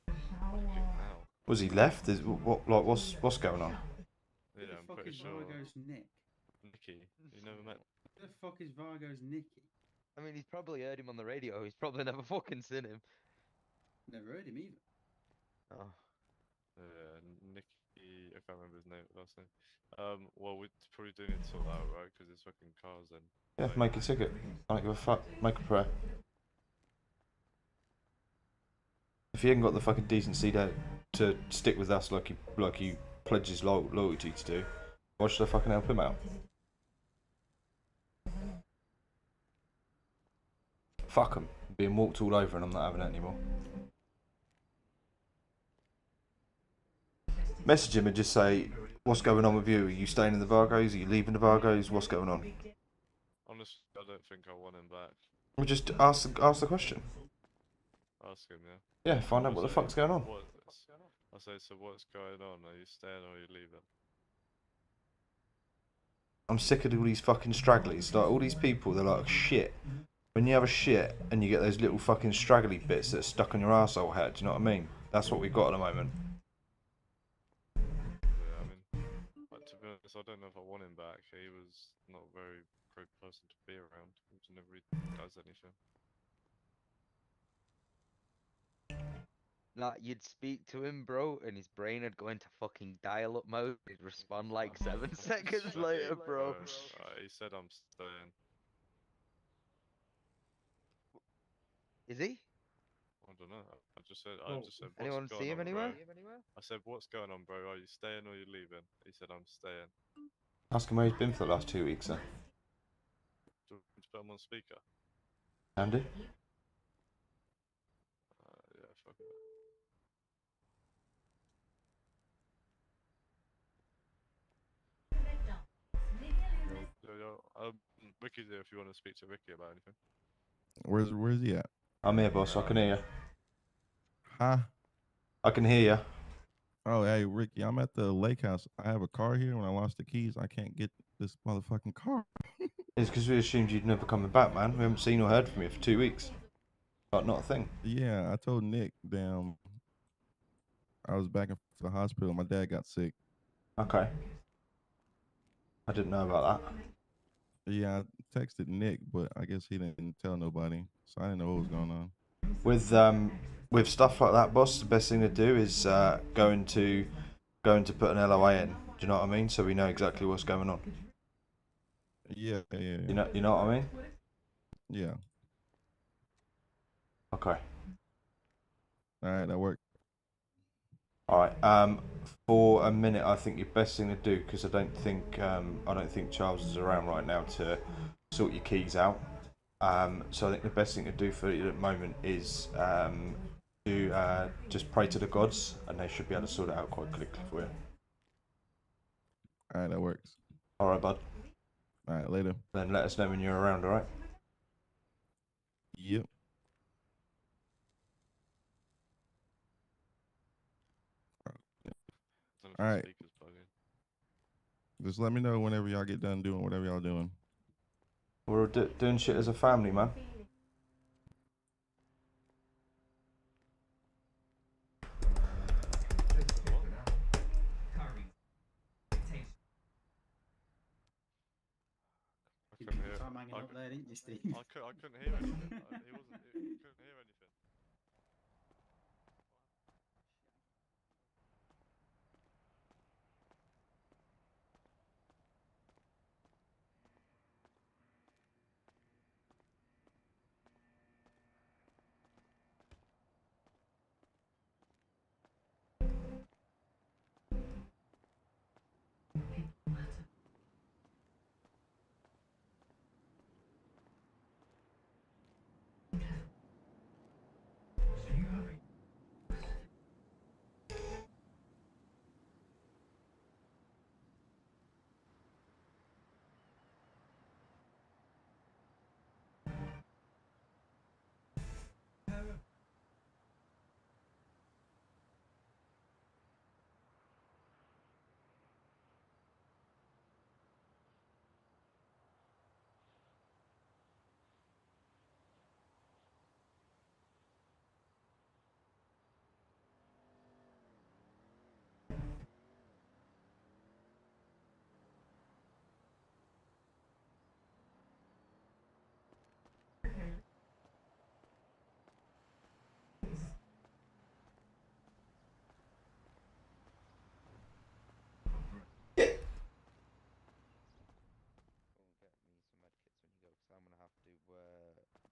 Now. Was he left? What's going on? Yeah, I'm Who the fuck pretty is sure. Vargo's Nick? Nicky, you never met? Who the fuck is Vargo's Nicky? I mean, he's probably heard him on the radio. He's probably never fucking seen him. Never heard him either. Oh. Yeah, Nicky. I can't remember his last name. Well, we probably do need to sort that out, right? Because it's fucking cars then. Yeah, make a ticket. I don't give a fuck. Make a prayer. If he hadn't got the fucking decency to stick with us like he pledges loyalty to do, why should I fucking help him out? Fuck him. Being walked all over and I'm not having it anymore. Message him and just say, what's going on with you? Are you staying in the Vargos? Are you leaving the Vargos? What's going on? Honestly, I don't think I want him back. Well, just ask the question. Ask him, yeah. Yeah, find out what the fuck's going on. I say, so what's going on? Are you staying or are you leaving? I'm sick of all these fucking stragglies. Like, all these people, they're like shit. When you have a shit and you get those little fucking straggly bits that are stuck on your arsehole head, do you know what I mean? That's what we've got at the moment. Yeah, I mean, like, to be honest, I don't know if I want him back. He was not a very great person to be around. He never really does anything. Like, you'd speak to him, bro, and his brain would go into fucking dial-up mode. He'd respond like 7 seconds later, bro. He said I'm staying. Is he? I don't know. I just said, what's Anyone going see him on, anywhere? bro? I said, what's going on, bro? Are you staying or are you leaving? He said, I'm staying. Ask him where he's been for the last 2 weeks then. Do you want me to put him on speaker? Andy? Yeah, fuck it. Ricky's here if you want to speak to Ricky about anything. Where's he at? I'm here, boss. I can hear you. Huh? I can hear you. Oh, hey, Ricky, I'm at the lake house. I have a car here. When I lost the keys, I can't get this motherfucking car. It's because we assumed you'd never coming back, man. We haven't seen or heard from you for 2 weeks. Like, not a thing. Yeah, I told Nick, damn, I was back in the hospital. My dad got sick. Okay. I didn't know about that. Yeah, I texted Nick, but I guess he didn't tell nobody, so I didn't know what was going on. With stuff like that, boss, the best thing to do is going to put an LOA in. Do you know what I mean? So we know exactly what's going on. Yeah. You know what I mean? Yeah. Okay. All right, that worked. All right. For a minute, I think your best thing to do, because I don't think Charles is around right now to sort your keys out. So I think the best thing to do for you at the moment is to just pray to the gods, and they should be able to sort it out quite quickly for you. All right, that works. All right, bud. All right, later. Then let us know when you're around. All right. Yep. All right. Just let me know whenever y'all get done doing whatever y'all doing. We're doing shit as a family, man. You put time hanging up there, didn't you, Steve? I couldn't hear anything. He couldn't hear anything.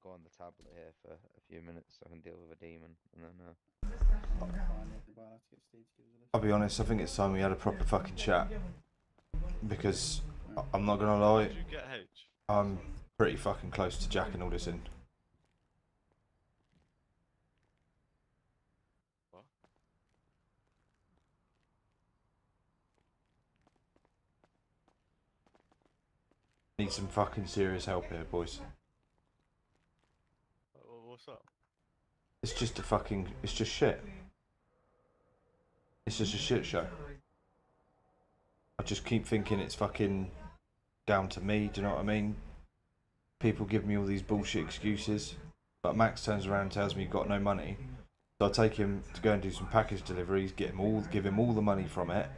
go on the tablet here for a few minutes so I can deal with a demon, and then I'll be honest, I think it's time we had a proper fucking chat. Because I'm not gonna lie, Did you get H? I'm pretty fucking close to jacking all this in. What? Need some fucking serious help here, boys. What's up? It's just it's just shit. It's just a shit show. I just keep thinking it's fucking down to me, do you know what I mean? People give me all these bullshit excuses. But Max turns around and tells me you've got no money. So I take him to go and do some package deliveries, give him all the money from it,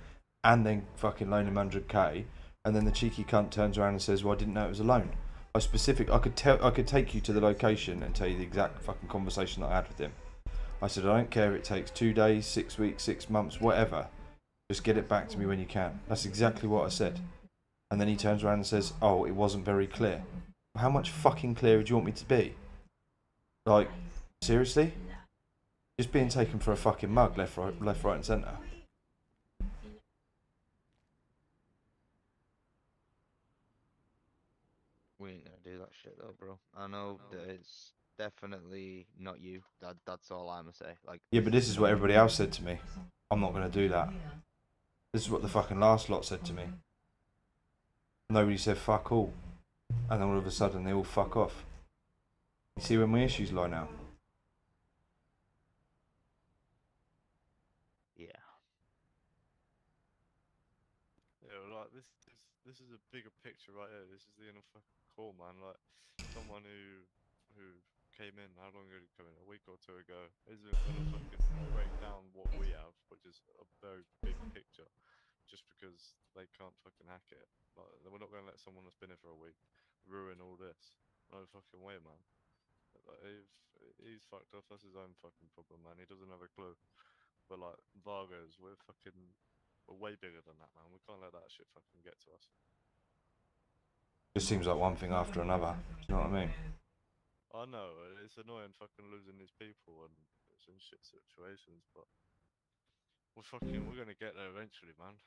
and then fucking loan him 100k. And then the cheeky cunt turns around and says, "Well, I didn't know it was a loan." I could take you to the location and tell you the exact fucking conversation that I had with him. I said, "I don't care if it takes 2 days, 6 weeks, 6 months, whatever. Just get it back to me when you can." That's exactly what I said. And then he turns around and says, "Oh, it wasn't very clear." How much fucking clearer do you want me to be? Like, seriously? Just being taken for a fucking mug left, right and centre. we ain't gonna do that shit though, bro. I know that it's definitely not you. That's all I'm gonna say. Like, Yeah, but this is what everybody else said to me. I'm not gonna do that. This is what the fucking last lot said to me. Nobody said fuck all. And then all of a sudden they all fuck off. You see where my issues lie now? Yeah. Yeah, like this is a bigger picture right here. This is the inner fucking core, man. Like someone who came in, how long ago did he come in? A week or two ago, isn't gonna fucking break down what we have, which is a very big picture, just because they can't fucking hack it. Like we're not gonna let someone that's been here for a week ruin all this. No fucking way, man. Like, he's fucked off. That's his own fucking problem, man. He doesn't have a clue. But like Vargos, we're way bigger than that, man. We can't let that shit fucking get to us. Just seems like one thing after another. Do you know what I mean? I know it's annoying fucking losing these people and it's in shit situations, but we're gonna get there eventually, man.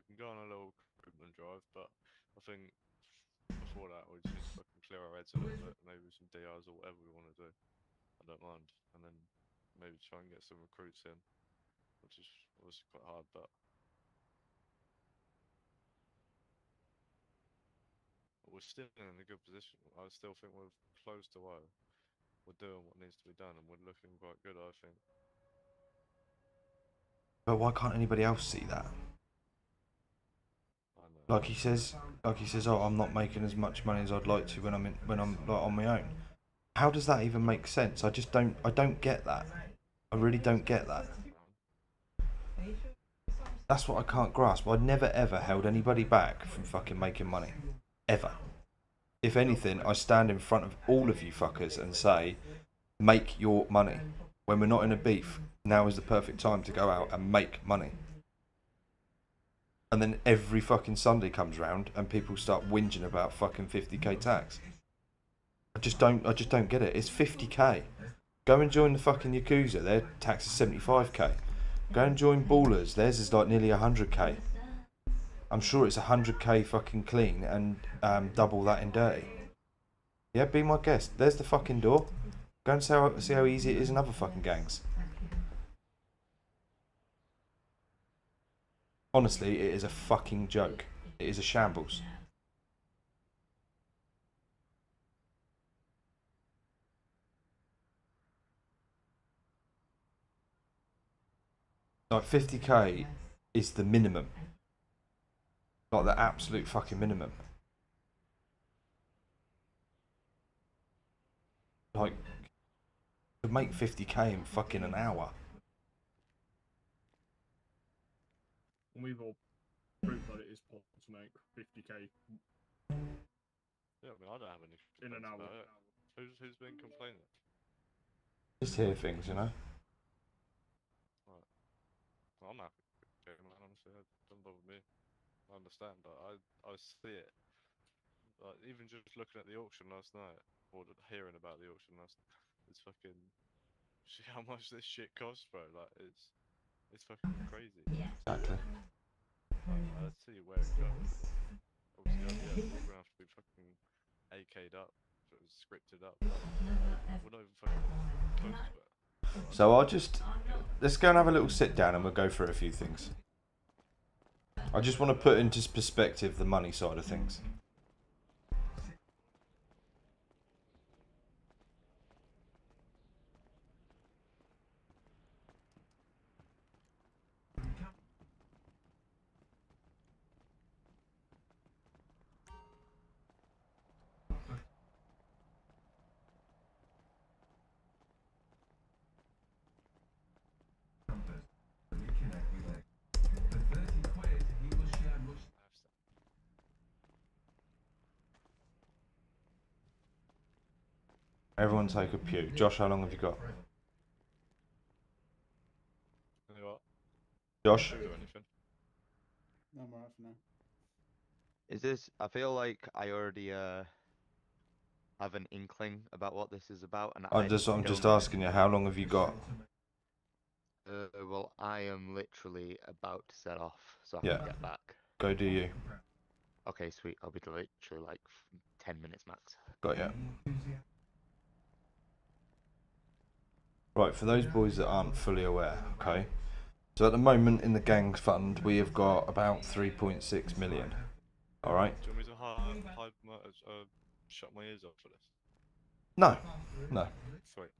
We can go on a little recruitment drive, but I think before that we just need to fucking clear our heads a little bit, maybe some DRs or whatever we want to do. I don't mind, and then maybe try and get some recruits in, which is obviously quite hard, but we're still in a good position. I still think we're close to O. We're doing what needs to be done, and we're looking quite good, I think. But why can't anybody else see that? Like he says, "Oh, I'm not making as much money as I'd like to when I'm like on my own." How does that even make sense? I don't get that. I really don't get that. That's what I can't grasp. I'd never ever held anybody back from fucking making money. Ever. If anything, I stand in front of all of you fuckers and say, make your money. When we're not in a beef, now is the perfect time to go out and make money. And then every fucking Sunday comes round and people start whinging about fucking 50k tax. I just don't get it. It's 50k. Go and join the fucking Yakuza. Their tax is 75k. Go and join Ballers. Theirs is like nearly 100k. I'm sure it's 100k fucking clean and double that in dirty. Yeah, be my guest. There's the fucking door. Go and see how easy it is in other fucking gangs. Honestly, it is a fucking joke. It is a shambles. Like 50k is the minimum. Like the absolute fucking minimum. Like, to make 50k in fucking an hour. And we've all proved that it is possible to make 50k. Yeah, I mean, I don't have any in an hour. about it. Who's been complaining? Just hear things, you know. Right. I'm happy with the game, man. Honestly, it doesn't bother me. I understand. I see it. Like, even just looking at the auction last night, or hearing about the auction last, it's fucking. See how much this shit costs, bro. Like, it's fucking crazy. Exactly. I see where it goes. Obviously, yeah, we're gonna have to be fucking AK'd up, sort of scripted up. We're not even fucking close to it. So let's go and have a little sit down and we'll go through a few things. I just want to put into perspective the money side of things. Everyone take a pew. Josh, how long have you got? You know what? Josh? Do anything. No, I'm alright for now. Is this? I feel like I already have an inkling about what this is about, and I'm just don't- asking you, how long have you got? Well, I am literally about to set off, so I Yeah. can get back. Go do you. Okay, sweet. I'll be literally like 10 minutes max. Got ya. Right, for those boys that aren't fully aware, okay? So at the moment in the gangs fund, we have got about 3.6 million. Alright? Do you want me to shut my ears off for this? No. No. Sweet.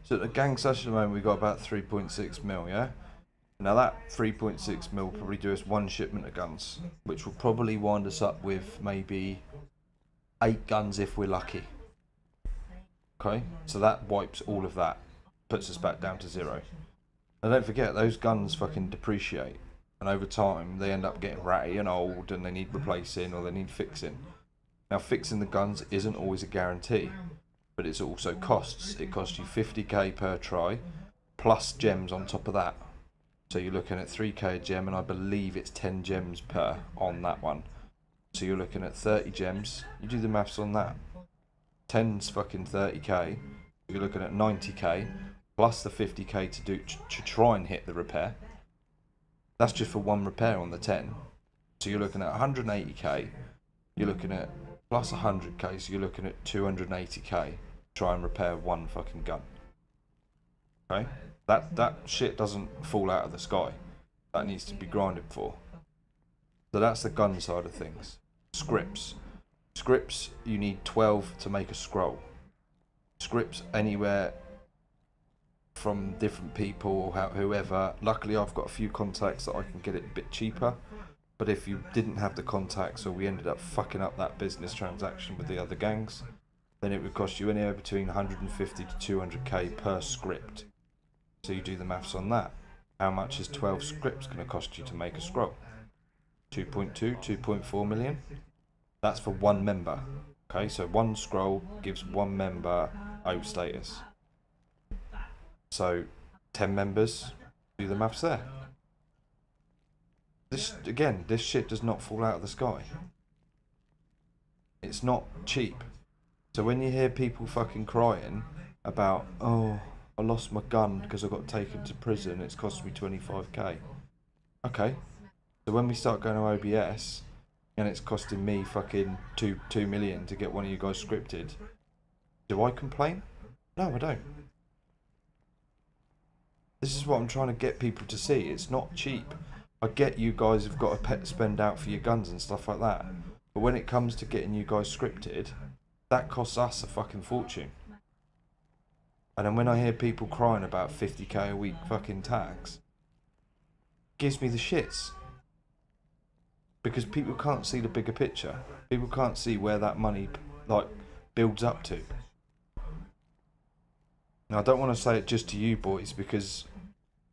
So at the gang session at the moment, we've got about 3.6 mil, yeah? Now that 3.6 mil will probably do us one shipment of guns, which will probably wind us up with maybe 8 guns if we're lucky. Okay? So that wipes all of that. Puts us back down to 0. And don't forget, those guns fucking depreciate. And over time, they end up getting ratty and old and they need replacing or they need fixing. Now, fixing the guns isn't always a guarantee, but it's also costs. It costs you 50k per try, plus gems on top of that. So you're looking at 3k a gem, and I believe it's 10 gems per on that one. So you're looking at 30 gems. You do the maths on that. 10's fucking 30k. You're looking at 90k, plus the 50k to try and hit the repair. That's just for one repair on the 10. So you're looking at 180k. You're looking at plus 100k, so you're looking at 280k. Try and repair one fucking gun. Okay? That shit doesn't fall out of the sky. That needs to be grinded for. So that's the gun side of things. Scripts. Scripts, you need 12 to make a scroll. Scripts anywhere from different people or whoever. Luckily I've got a few contacts that I can get it a bit cheaper. But if you didn't have the contacts, or we ended up fucking up that business transaction with the other gangs, then it would cost you anywhere between 150 to 200k per script. So you do the maths on that. How much is 12 scripts going to cost you to make a scroll? 2.2, 2.4 million? That's for one member. Okay, so one scroll gives one member O status. So 10 members, do the maths there. This shit does not fall out of the sky. It's not cheap. So when you hear people fucking crying about, oh, I lost my gun because I got taken to prison, it's cost me 25k. Okay. So when we start going to OBS and it's costing me fucking 2 million to get one of you guys scripted, do I complain? No, I don't. This is what I'm trying to get people to see. It's not cheap. I get you guys have got to spend out for your guns and stuff like that. But when it comes to getting you guys scripted, that costs us a fucking fortune. And then when I hear people crying about 50k a week fucking tax, it gives me the shits. Because people can't see the bigger picture. People can't see where that money like builds up to. Now I don't want to say it just to you boys, because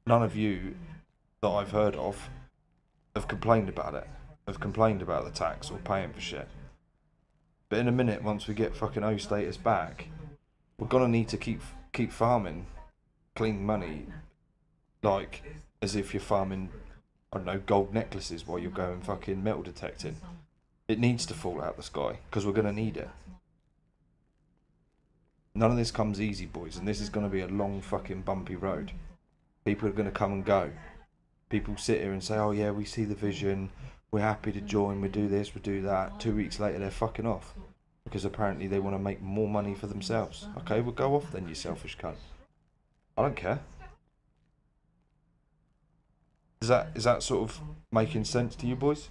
none of you that I've heard of have complained about it. Have complained about the tax or paying for shit. But in a minute, once we get fucking O status back, we're gonna need to keep farming clean money, like as if you're farming, I don't know, gold necklaces while you're going fucking metal detecting. It needs to fall out the sky, because we're going to need it. None of this comes easy, boys, and this is going to be a long fucking bumpy road. People are going to come and go. People sit here and say, oh yeah, we see the vision, we're happy to join, we do this, we do that. 2 weeks later, they're fucking off. Because apparently they want to make more money for themselves. Okay, well go off then, you selfish cunt. I don't care. Is that sort of making sense to you boys?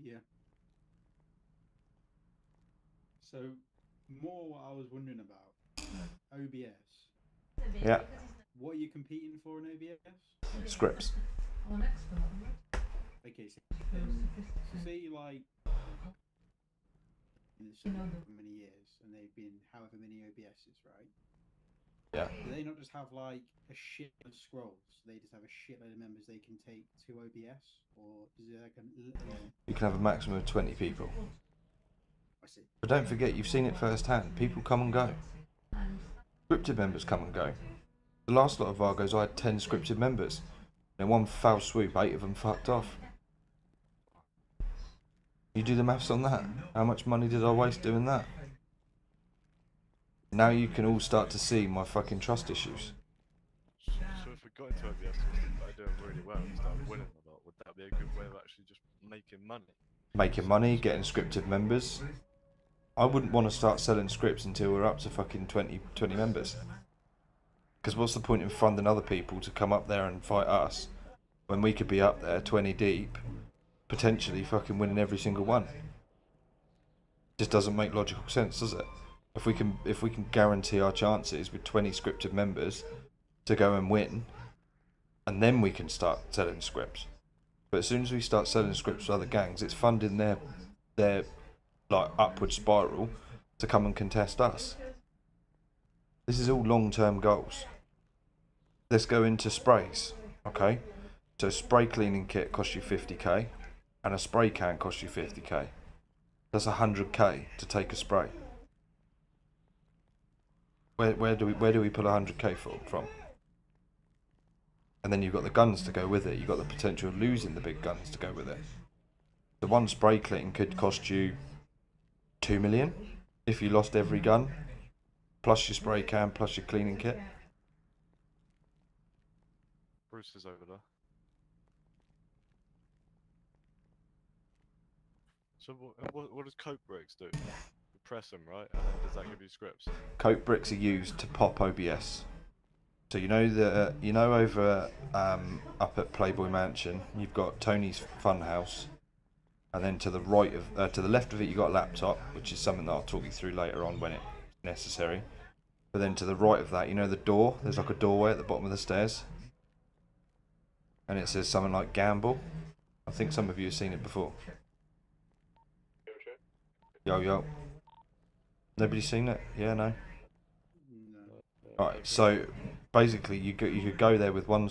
Yeah. So, more what I was wondering about, OBS. Yeah. What are you competing for in OBS? Scripts. Okay, so say like for many years, and they've been however many OBSs, right? Yeah. Do they not just have like a shit of scrolls? They just have a shitload of members they can take to OBS, or is it like You can have a maximum of 20 people. I see. But don't forget, you've seen it firsthand. People come and go. Scripted members come and go. The last lot of Vargos, I had 10 scripted members. In one foul swoop, 8 of them fucked off. You do the maths on that. How much money did I waste doing that? Now you can all start to see my fucking trust issues. So if we got into OBS and started doing really well and started winning a lot, would that be a good way of actually just making money? Making money, getting scripted members. I wouldn't want to start selling scripts until we're up to fucking 20 members. Because what's the point in funding other people to come up there and fight us when we could be up there 20 deep, potentially fucking winning every single one? Just doesn't make logical sense, does it? If we can guarantee our chances with 20 scripted members to go and win, and then we can start selling scripts. But as soon as we start selling scripts to other gangs, it's funding their like upward spiral to come and contest us. This is all long-term goals. Let's go into sprays, okay? So a spray cleaning kit costs you 50k, and a spray can costs you 50k. That's 100k to take a spray. Where do we pull 100k from? And then you've got the guns to go with it. You've got the potential of losing the big guns to go with it. The one spray clean could cost you 2 million if you lost every gun, plus your spray can, plus your cleaning kit. Bruce is over there. So what does coke bricks do? You press them, right? And then does that give you scripts? Coke bricks are used to pop OBS. So you know over up at Playboy Mansion, you've got Tony's Funhouse, and then to the right of to the left of it, you've got a laptop, which is something that I'll talk you through later on when it's necessary. But then to the right of that, you know the door. There's like a doorway at the bottom of the stairs, and it says something like "Gamble." I think some of you have seen it before. Yo yo. Nobody's seen it? Yeah, no. Alright, so basically you could go there with one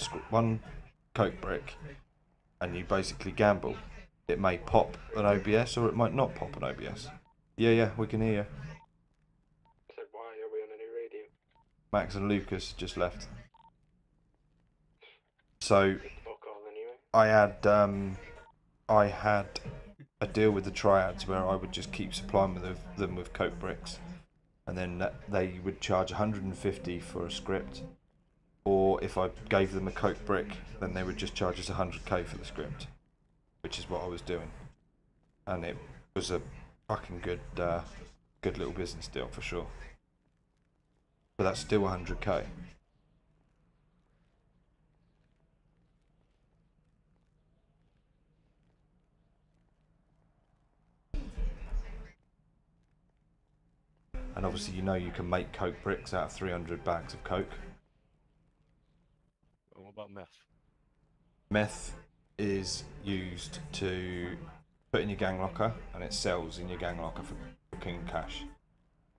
coke brick, and you basically gamble. It may pop an OBS or it might not pop an OBS. Yeah, we can hear you. So why are we on any radio? Max and Lucas just left. So I had a deal with the triads where I would just keep supplying them with coke bricks, and then they would charge 150 for a script, or if I gave them a coke brick, then they would just charge us 100k for the script, which is what I was doing, and it was a fucking good little business deal for sure. But that's still 100k. And obviously you know you can make coke bricks out of 300 bags of coke. What about meth? Meth is used to put in your gang locker, and it sells in your gang locker for fucking cash.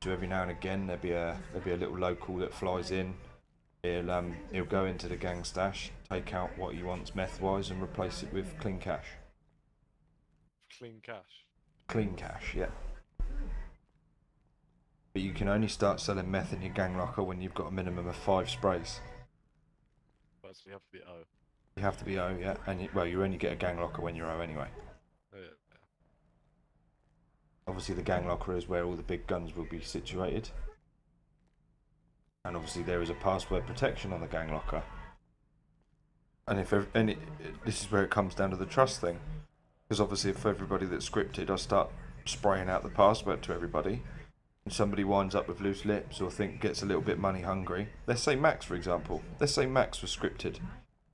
So every now and again there'll be a little local that flies in. He'll go into the gang stash, take out what he wants meth wise, and replace it with clean cash. Clean cash? Clean cash, yeah. But you can only start selling meth in your gang locker when you've got a minimum of 5 sprays. Right, so you have to be O. You have to be O, yeah, and well, you only get a gang locker when you're O anyway. Oh, yeah. Obviously, the gang locker is where all the big guns will be situated, and obviously there is a password protection on the gang locker. And this is where it comes down to the trust thing, because obviously, if everybody that's scripted, I start spraying out the password to everybody, and somebody winds up with loose lips or gets a little bit money hungry. Let's say Max, for example. Let's say Max was scripted,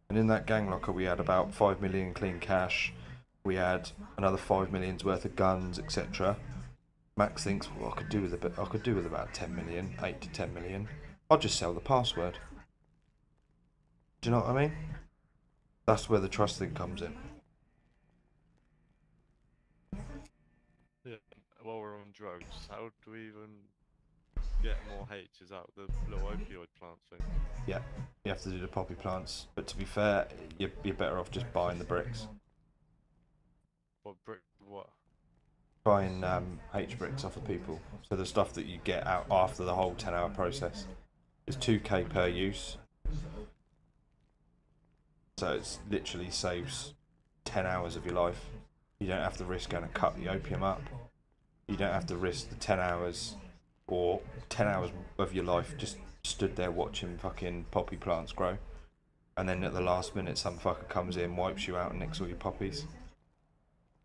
and in that gang locker we had about 5 million clean cash. We had another 5 million's worth of guns, etc. Max thinks, well, I could do with about 10 million, 8 to 10 million. I'll just sell the password. Do you know what I mean? That's where the trust thing comes in. Yeah. While we're on drugs, how do we even get more H's out the little opioid plant thing? Yeah, you have to do the poppy plants. But to be fair, you're better off just buying the bricks. What brick? What? Buying H bricks off of people. So the stuff that you get out after the whole 10-hour process is 2k per use. So it literally saves 10 hours of your life. You don't have to risk going to cut the opium up. You don't have to risk the 10 hours or 10 hours of your life just stood there watching fucking poppy plants grow. And then at the last minute some fucker comes in, wipes you out and nicks all your poppies.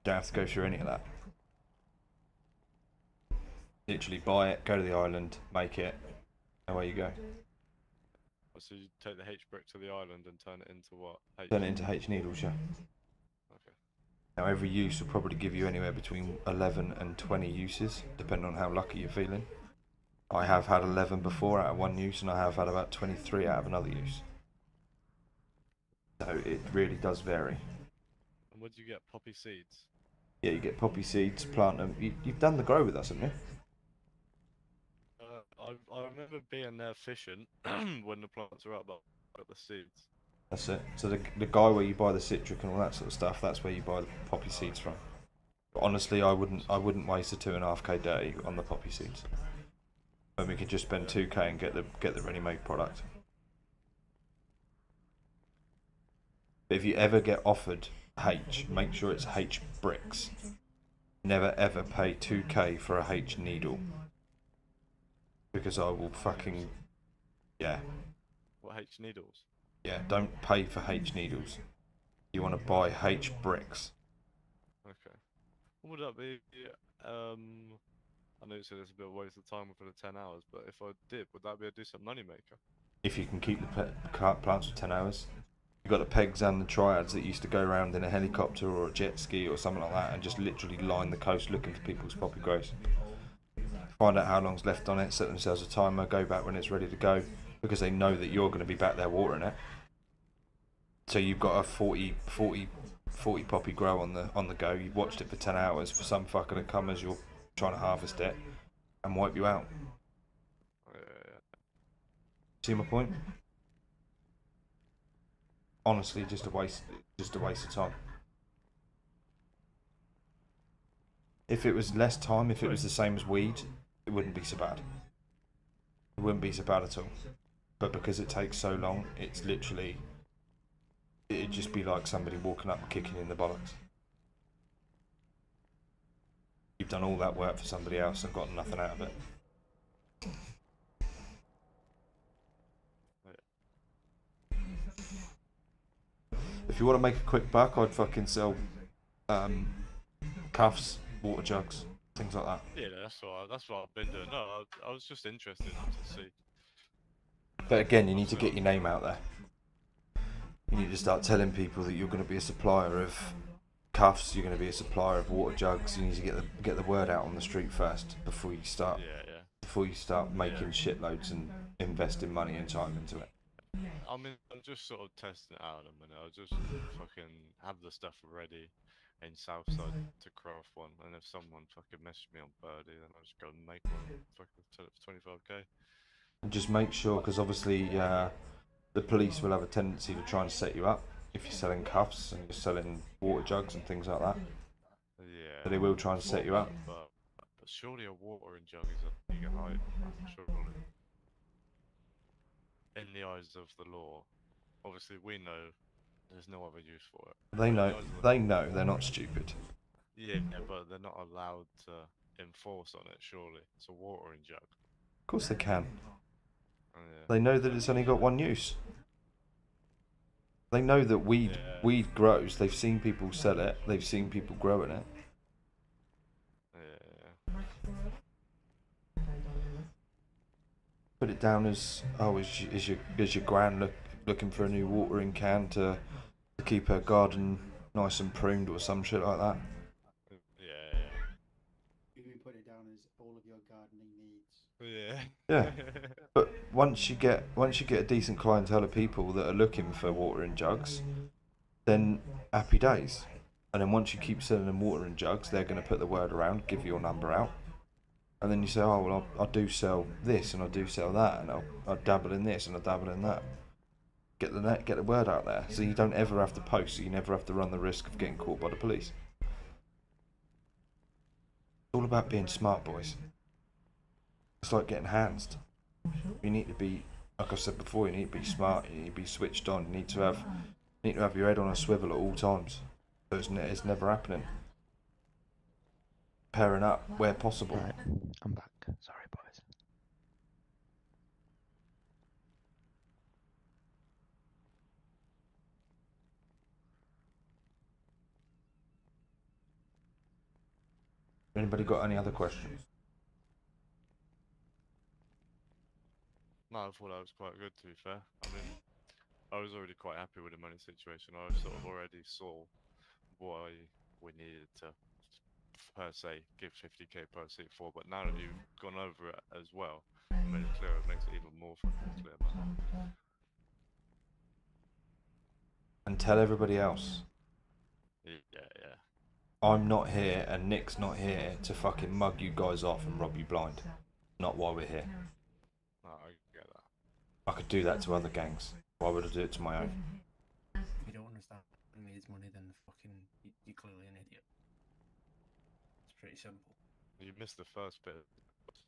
Don't have to go through any of that. Literally buy it, go to the island, make it, away you go. So you take the H brick to the island and turn it into what? Turn it into H needles, yeah. Okay. Now every use will probably give you anywhere between 11 and 20 uses, depending on how lucky you're feeling. I have had 11 before out of one use, and I have had about 23 out of another use. So it really does vary. And where do you get poppy seeds? Yeah, you get poppy seeds, plant them. You've done the grow with us, haven't you? I remember being there fishing when the plants are up, but got the seeds. That's it. So the guy where you buy the citric and all that sort of stuff, that's where you buy the poppy seeds from. But honestly, I wouldn't waste the 2.5k dirty on the poppy seeds. When we could just spend 2k and get the ready-made product. But if you ever get offered H, make sure it's H bricks. Never ever pay 2k for a H needle. Because I will fucking, yeah. What, H needles? Yeah, don't pay for H needles. You want to buy H bricks. Okay. What would that be? I know you said it's a bit of a waste of time for the 10 hours, but if I did, would that be a decent money maker? If you can keep the plants for 10 hours. You've got the pegs and the triads that used to go around in a helicopter or a jet ski or something like that and just literally line the coast looking for people's poppy grows. Find out how long's left on it, set themselves a timer, go back when it's ready to go, because they know that you're going to be back there watering it. So you've got a 40 poppy grow on the go. You've watched it for 10 hours for some fucker to come as you're trying to harvest it and wipe you out. See my point? Honestly, just a waste of time. If it was less time, if it was the same as weed, it wouldn't be so bad. It wouldn't be so bad at all. But because it takes so long, it's literally, it'd just be like somebody walking up and kicking you in the bollocks. You've done all that work for somebody else and got nothing out of it. If you want to make a quick buck, I'd fucking sell cuffs, water jugs, things like that. Yeah, that's what I've been doing. No, I was just interested to see. But again, you need to get your name out there. You need to start telling people that you're going to be a supplier of cuffs, you're going to be a supplier of water jugs. You need to get the word out on the street first before you start. Before you start making shitloads and investing money and time into it. I mean, I'm just sort of testing it out at the minute. I'll just fucking have the stuff ready in Southside to craft one, and if someone fucking messaged me on Birdie, then I'll just go and make one. Fucking sell it for 25k. And just make sure, because obviously the police will have a tendency to try and set you up if you're selling cuffs and you're selling water jugs and things like that. Yeah. So they will try and set you up. But surely a watering jug is a bigger hype. Surely. In the eyes of the law. obviously we know there's no other use for it. They But know. those are- They know. They're not stupid. Yeah, but they're not allowed to enforce on it. Surely it's a watering jug. Of course they can. Yeah. They know that it's only got one use. They know that weed grows. They've seen people sell it. They've seen people growing it. Yeah. Put it down as is your gran looking for a new watering can to keep her garden nice and pruned or some shit like that. Yeah. You can put it down as all of your gardening needs. Yeah. Yeah, but once you get a decent clientele of people that are looking for watering jugs, then happy days. And then once you keep selling them watering jugs, they're going to put the word around, give your number out, and then you say, oh well, I do sell this and I do sell that, and I'll dabble in this and I'll dabble in that. Get the word out there, so you don't ever have to post, so you never have to run the risk of getting caught by the police. It's all about being smart, boys. It's like getting handsed. You need to be, like I said before, you need to be smart. You need to be switched on. You need to have your head on a swivel at all times. So it's never happening. Pairing up where possible. Right, I'm back. Sorry, boys. Anybody got any other questions? No, I thought that was quite good, to be fair. I mean, I was already quite happy with the money situation. I sort of already saw why we needed to, per se, give 50k per seat for. But now that you've gone over it as well, and made it clear, it makes it even more fucking clear, man. And tell everybody else. Yeah. I'm not here and Nick's not here to fucking mug you guys off and rob you blind. Not why we're here. No, I get that. I could do that to other gangs. Why would I do it to my own? If you don't understand who needs money, then fucking you're clearly an idiot. It's pretty simple. You missed the first bit.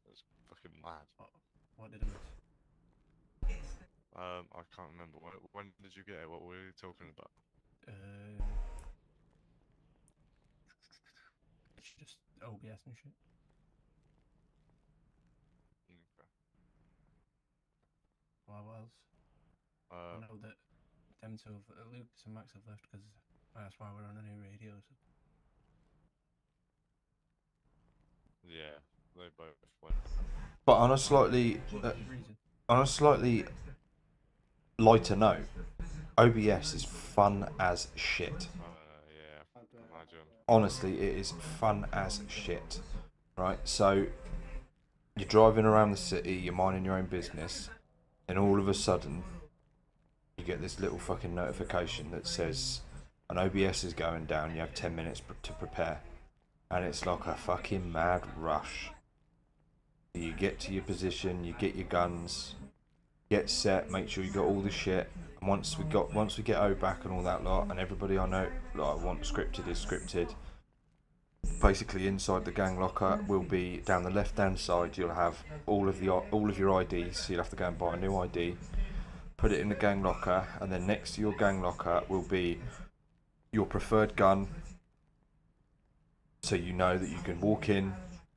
It's fucking mad. What did I miss? I can't remember. When did you get it? What were you talking about? It's just OBS and shit. Okay. Well, what else? I know that them two, Lucas and Max have left because that's why we're on a new radio. So. Yeah, they both went. But on a slightly lighter note, OBS is fun as shit. Yeah, imagine. Honestly, it is fun as shit. Right, so you're driving around the city, you're minding your own business, and all of a sudden you get this little fucking notification that says an OBS is going down, you have 10 minutes to prepare. And it's like a fucking mad rush. You get to your position, you get your guns, get set, make sure you got all the shit. And once we get O back and all that lot, and everybody I know like I want scripted is scripted. Basically, inside the gang locker will be down the left-hand side. You'll have all of your IDs. So you'll have to go and buy a new ID, put it in the gang locker, and then next to your gang locker will be your preferred gun. So you know that you can walk in,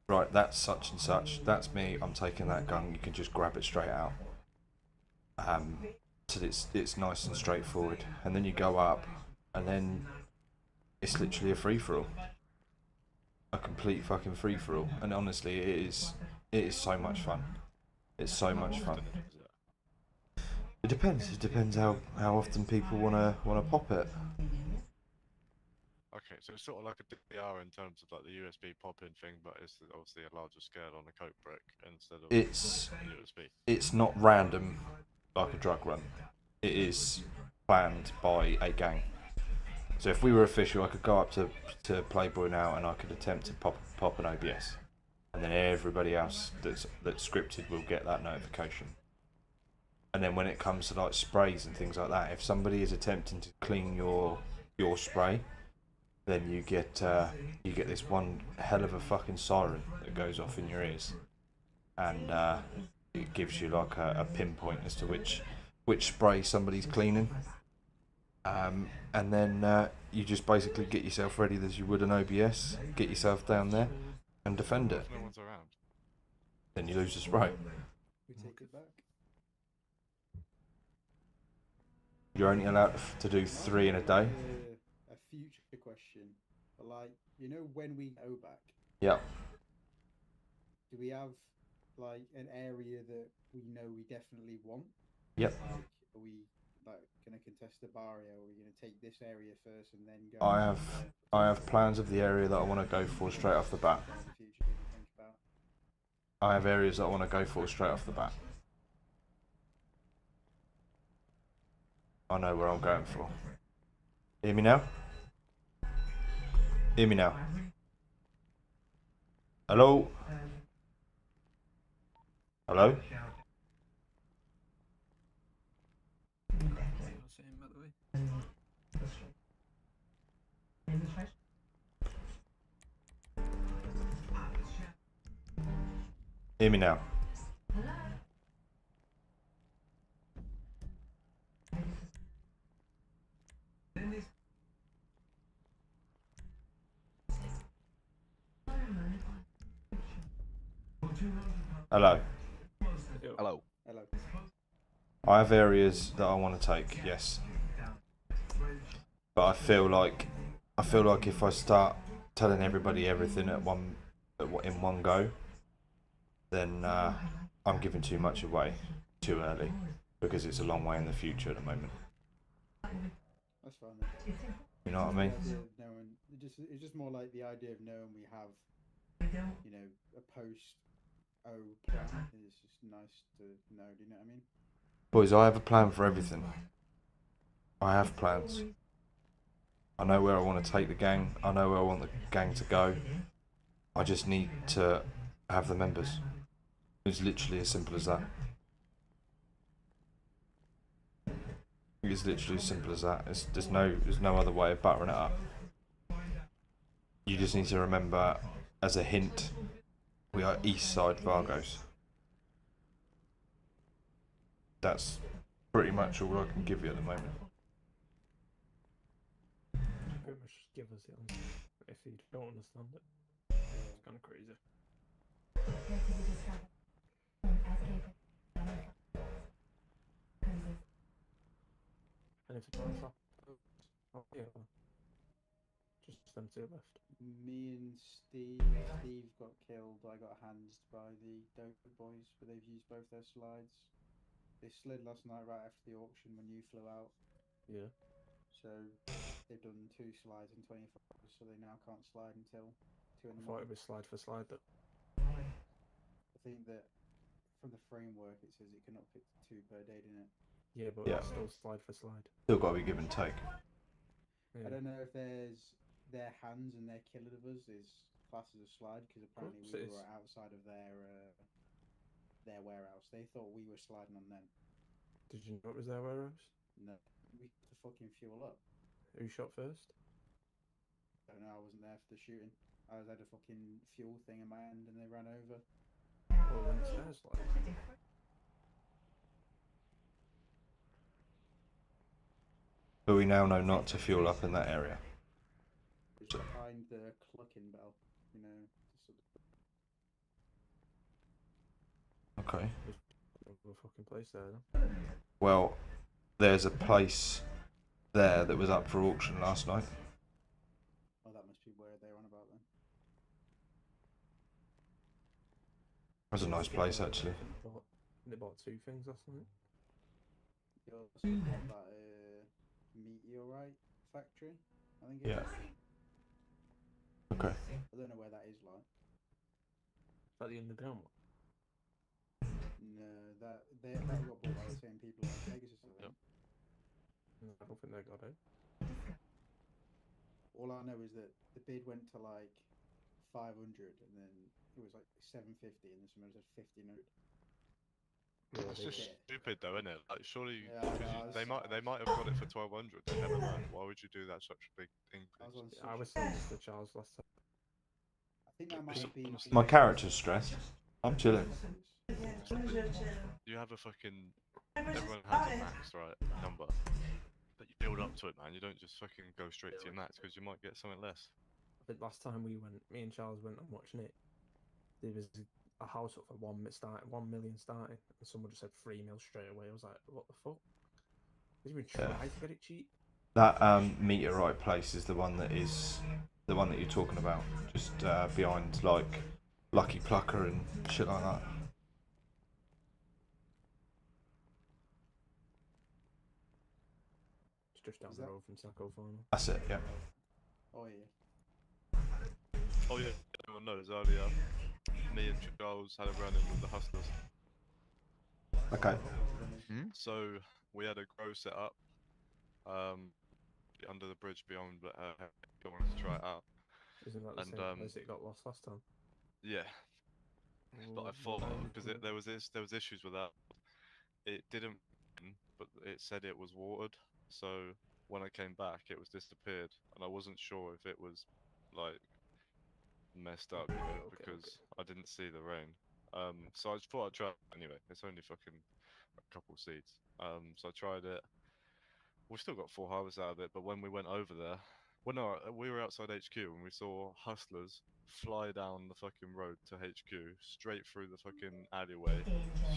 right, that's such and such, that's me, I'm taking that gun, you can just grab it straight out. So it's nice and straightforward. And then you go up, and then it's literally a free-for-all. A complete fucking free-for-all. And honestly, it is so much fun. It's so much fun. It depends how often people wanna pop it. Okay, so it's sort of like a DR in terms of like the USB pop-in thing, but it's obviously a larger scale on a coke brick instead of USB. It's not random like a drug run. It is planned by a gang. So if we were official, I could go up to Playboy now and I could attempt to pop an OBS, and then everybody else that's scripted will get that notification. And then when it comes to like sprays and things like that, if somebody is attempting to clean your spray, then you get this one hell of a fucking siren that goes off in your ears, and it gives you like a pinpoint as to which which spray somebody's cleaning. And then you just basically get yourself ready as you would an OBS, get yourself down there and defend it. If no one's around. Then you lose the spray. We take it back. You're only allowed to do 3 in a day. A future question, but like, you know, when we go back, Yeah. do we have like an area that we know we definitely want? Yep. Like, are we like gonna contest the barrio? Or are we gonna take this area first and then go? I have plans of the area that I want to go for straight off the bat. I have areas that I want to go for straight off the bat. I know where I'm going for. Hear me now? Hear me now? Hello? Hello? Hear me now? Hello. Hello. Hello. I have areas that I want to take, yes. But I feel like if I start telling everybody everything in one go, then I'm giving too much away too early because it's a long way in the future at the moment. That's fine. Then. You know what I mean? Knowing, it's just more like the idea of knowing we have, you know, a post plan is just nice to know. Do you know what I mean? Boys, I have a plan for everything. I have plans. I know where I want to take the gang. I know where I want the gang to go. I just need to have the members. It's literally as simple as that. It's literally as simple as that. There's no other way of buttering it up. You just need to remember, as a hint, we are East Side Vargos. That's pretty much all I can give you at the moment. Pretty much just give us the answer if you don't understand it. It's kind of crazy. And if it's not yeah, just them two left. Me and Steve got killed. I got handsed by the dope boys, but they've used both their slides. They slid last night right after the auction when you flew out. Yeah. So they've done 2 slides in 24 hours, so they now can't slide until 2 in the I thought morning. it was slide for slide though. I think that from the framework it says it can up it to 2 per day, didn't it? Yeah, but it's still slide for slide. Still got to be give and take. I don't know if their hands and their killing of us is classed as a slide, because apparently we were outside of their warehouse. They thought we were sliding on them. Did you know it was their warehouse? No, we had to fucking fuel up. Who shot first? I don't know, I wasn't there for the shooting. I had a fucking fuel thing in my hand and they ran over. Well, then it's their slide. But we now know not to fuel up in that area. It's behind the clucking bell, you know. Okay. A fucking place there then. Well, there's a place there that was up for auction last night. Oh, that must be where they're on about then. It was a nice place actually. They bought 2 things last night. You also got that meteorite factory, I think it is. Okay. I don't know where that is like. Is that the underground one? No, that got bought by the same people as Pegasus, I think. No, I don't think they got it. All I know is that the bid went to like 500 and then it was like 750 and then someone said 1500. It's just stupid though, isn't it? Like surely Yeah, they might have got it for 1200. They never know. Why would you do that? Such a big increase. I was saying this to Charles last time. I think that might be. My character's stressed. I'm chilling. You have a fucking everyone has a max, right, number. But you build up to it, man. You don't just fucking go straight to your max because you might get something less. I think last time we went, me and Charles went and watching it. There was a house up for 1 million starting, and someone just said 3 mil straight away. I was like, what the fuck? Did you even try to get it cheap? That meteorite place is the one that you're talking about, just behind like Lucky Plucker and shit like that. It's just down the road from Taco Farm. That's it, yeah. Oh yeah. Oh yeah, everyone knows earlier. Me and Charles had a run-in with the hustlers. Okay. So we had a grow set up under the bridge beyond. I wanted to try it out. Isn't that the same place it got lost last time? Yeah, but I thought because there was issues with that. It didn't, but it said it was watered. So when I came back, it was disappeared, and I wasn't sure if it was like messed up, you know, because I didn't see the rain. So I just thought I'd try it anyway. It's only fucking a couple seeds. So I tried it. We've still got 4 harvests out of it, but when we went over there, well, no, we were outside HQ and we saw hustlers fly down the fucking road to HQ, straight through the fucking alleyway,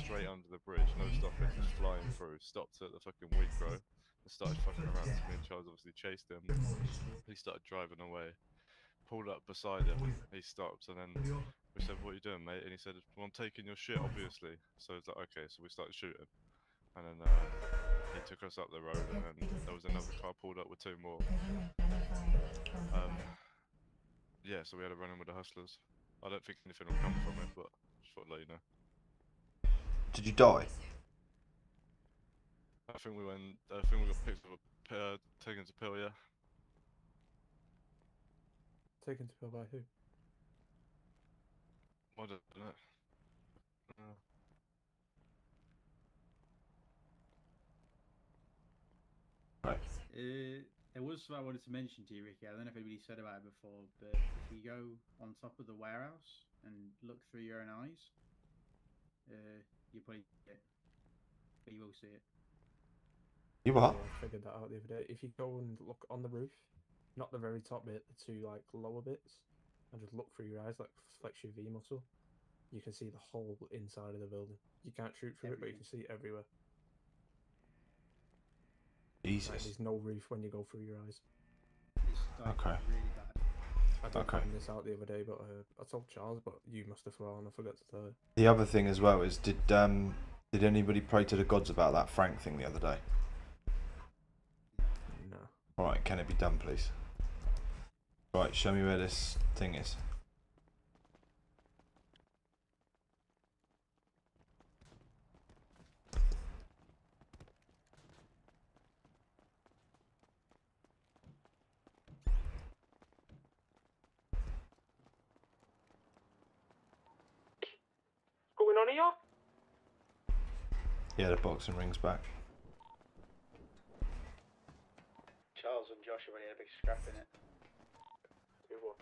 straight under the bridge, no stopping, just flying through. Stopped at the fucking wheat grow and started fucking around. So me and Charles obviously chased him. He started driving away. Pulled up beside him, he stopped, and then we said, "What are you doing, mate?" And he said, "Well, I'm taking your shit, obviously." So it's like, okay, so we started shooting, and then he took us up the road, and then there was another car pulled up with 2 more. Yeah, so we had a run-in with the hustlers. I don't think anything will come from it, but just thought I'd let you know. Did you die? I think we got picked up, taken to pill, yeah. Taken to pill by who? I don't know. Right. There was something I wanted to mention to you, Ricky. I don't know if anybody said about it before, but if you go on top of the warehouse and look through your own eyes, you probably see it. But you will see it. You what? Yeah, I figured that out the other day. If you go and look on the roof, not the very top bit, the 2 like lower bits, and just look through your eyes, like flex your V muscle, you can see the whole inside of the building. You can't shoot through it, but you can see it everywhere. Jesus. Like, there's no roof when you go through your eyes. Okay. I did find this out the other day, but I told Charles, but you must have forgotten. I forgot to tell you. The other thing as well is, did anybody pray to the gods about that Frank thing the other day? No. Alright, can it be done, please? Right, show me where this thing is. What's going on here? Yeah, the boxing ring's back. Charles and Josh have already had a big scrap in it. Do what?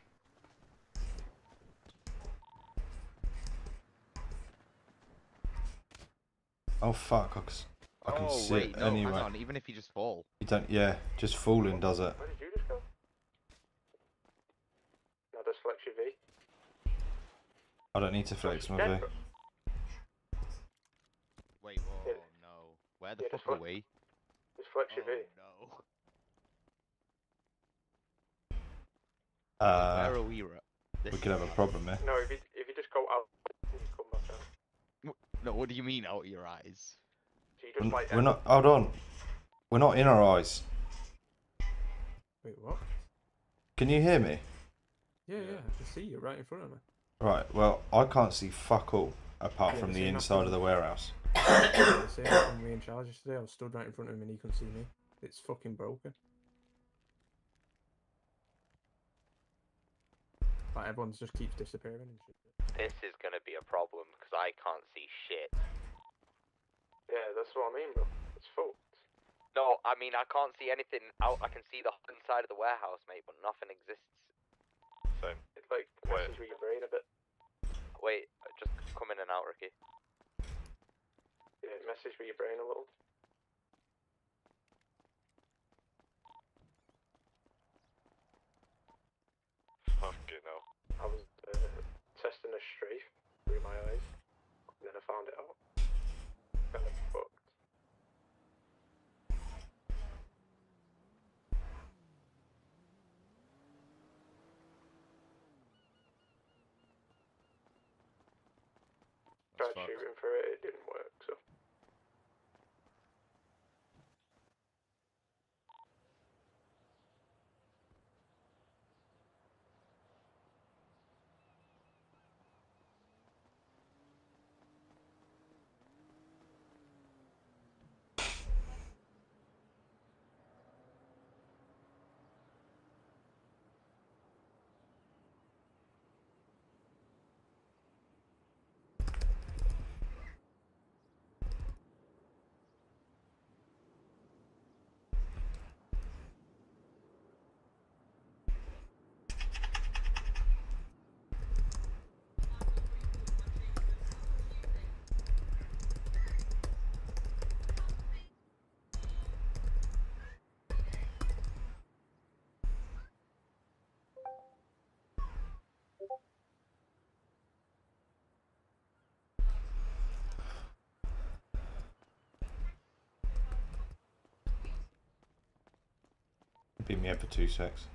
Oh fuck, I can see wait, it no, anyway. hang on, even if you just fall. You don't, yeah, just falling does it. Where did you just go? Now just flex your V. I don't need to flex my V. Wait, whoa, no. Where the fuck are we? Just flex your V. No. Where are we? We could have a problem here. No, if you just go out, you come back out. No, what do you mean out of your eyes? So you just like We're not. Hold on. We're not in our eyes. Wait, what? Can you hear me? Yeah, I can see you right in front of me. Right. Well, I can't see fuck all apart from the same inside of the warehouse. The same from me and Charles yesterday. I was stood right in front of him and he couldn't see me. It's fucking broken. Like everyone just keeps disappearing and shit. This is gonna be a problem because I can't see shit. Yeah, that's what I mean, bro. It's fucked. No, I mean I can't see anything out. I can see the whole inside of the warehouse, mate, but nothing exists. Same. It like messes with your brain a bit. Wait, just come in and out, Ricky. Yeah, message with your brain a little. Fucking hell. I was testing a strafe through my eyes, and then I found it out. Kind of fucked. Tried fucked. shooting for it, it didn't work, so. Beat me up for 2 secs.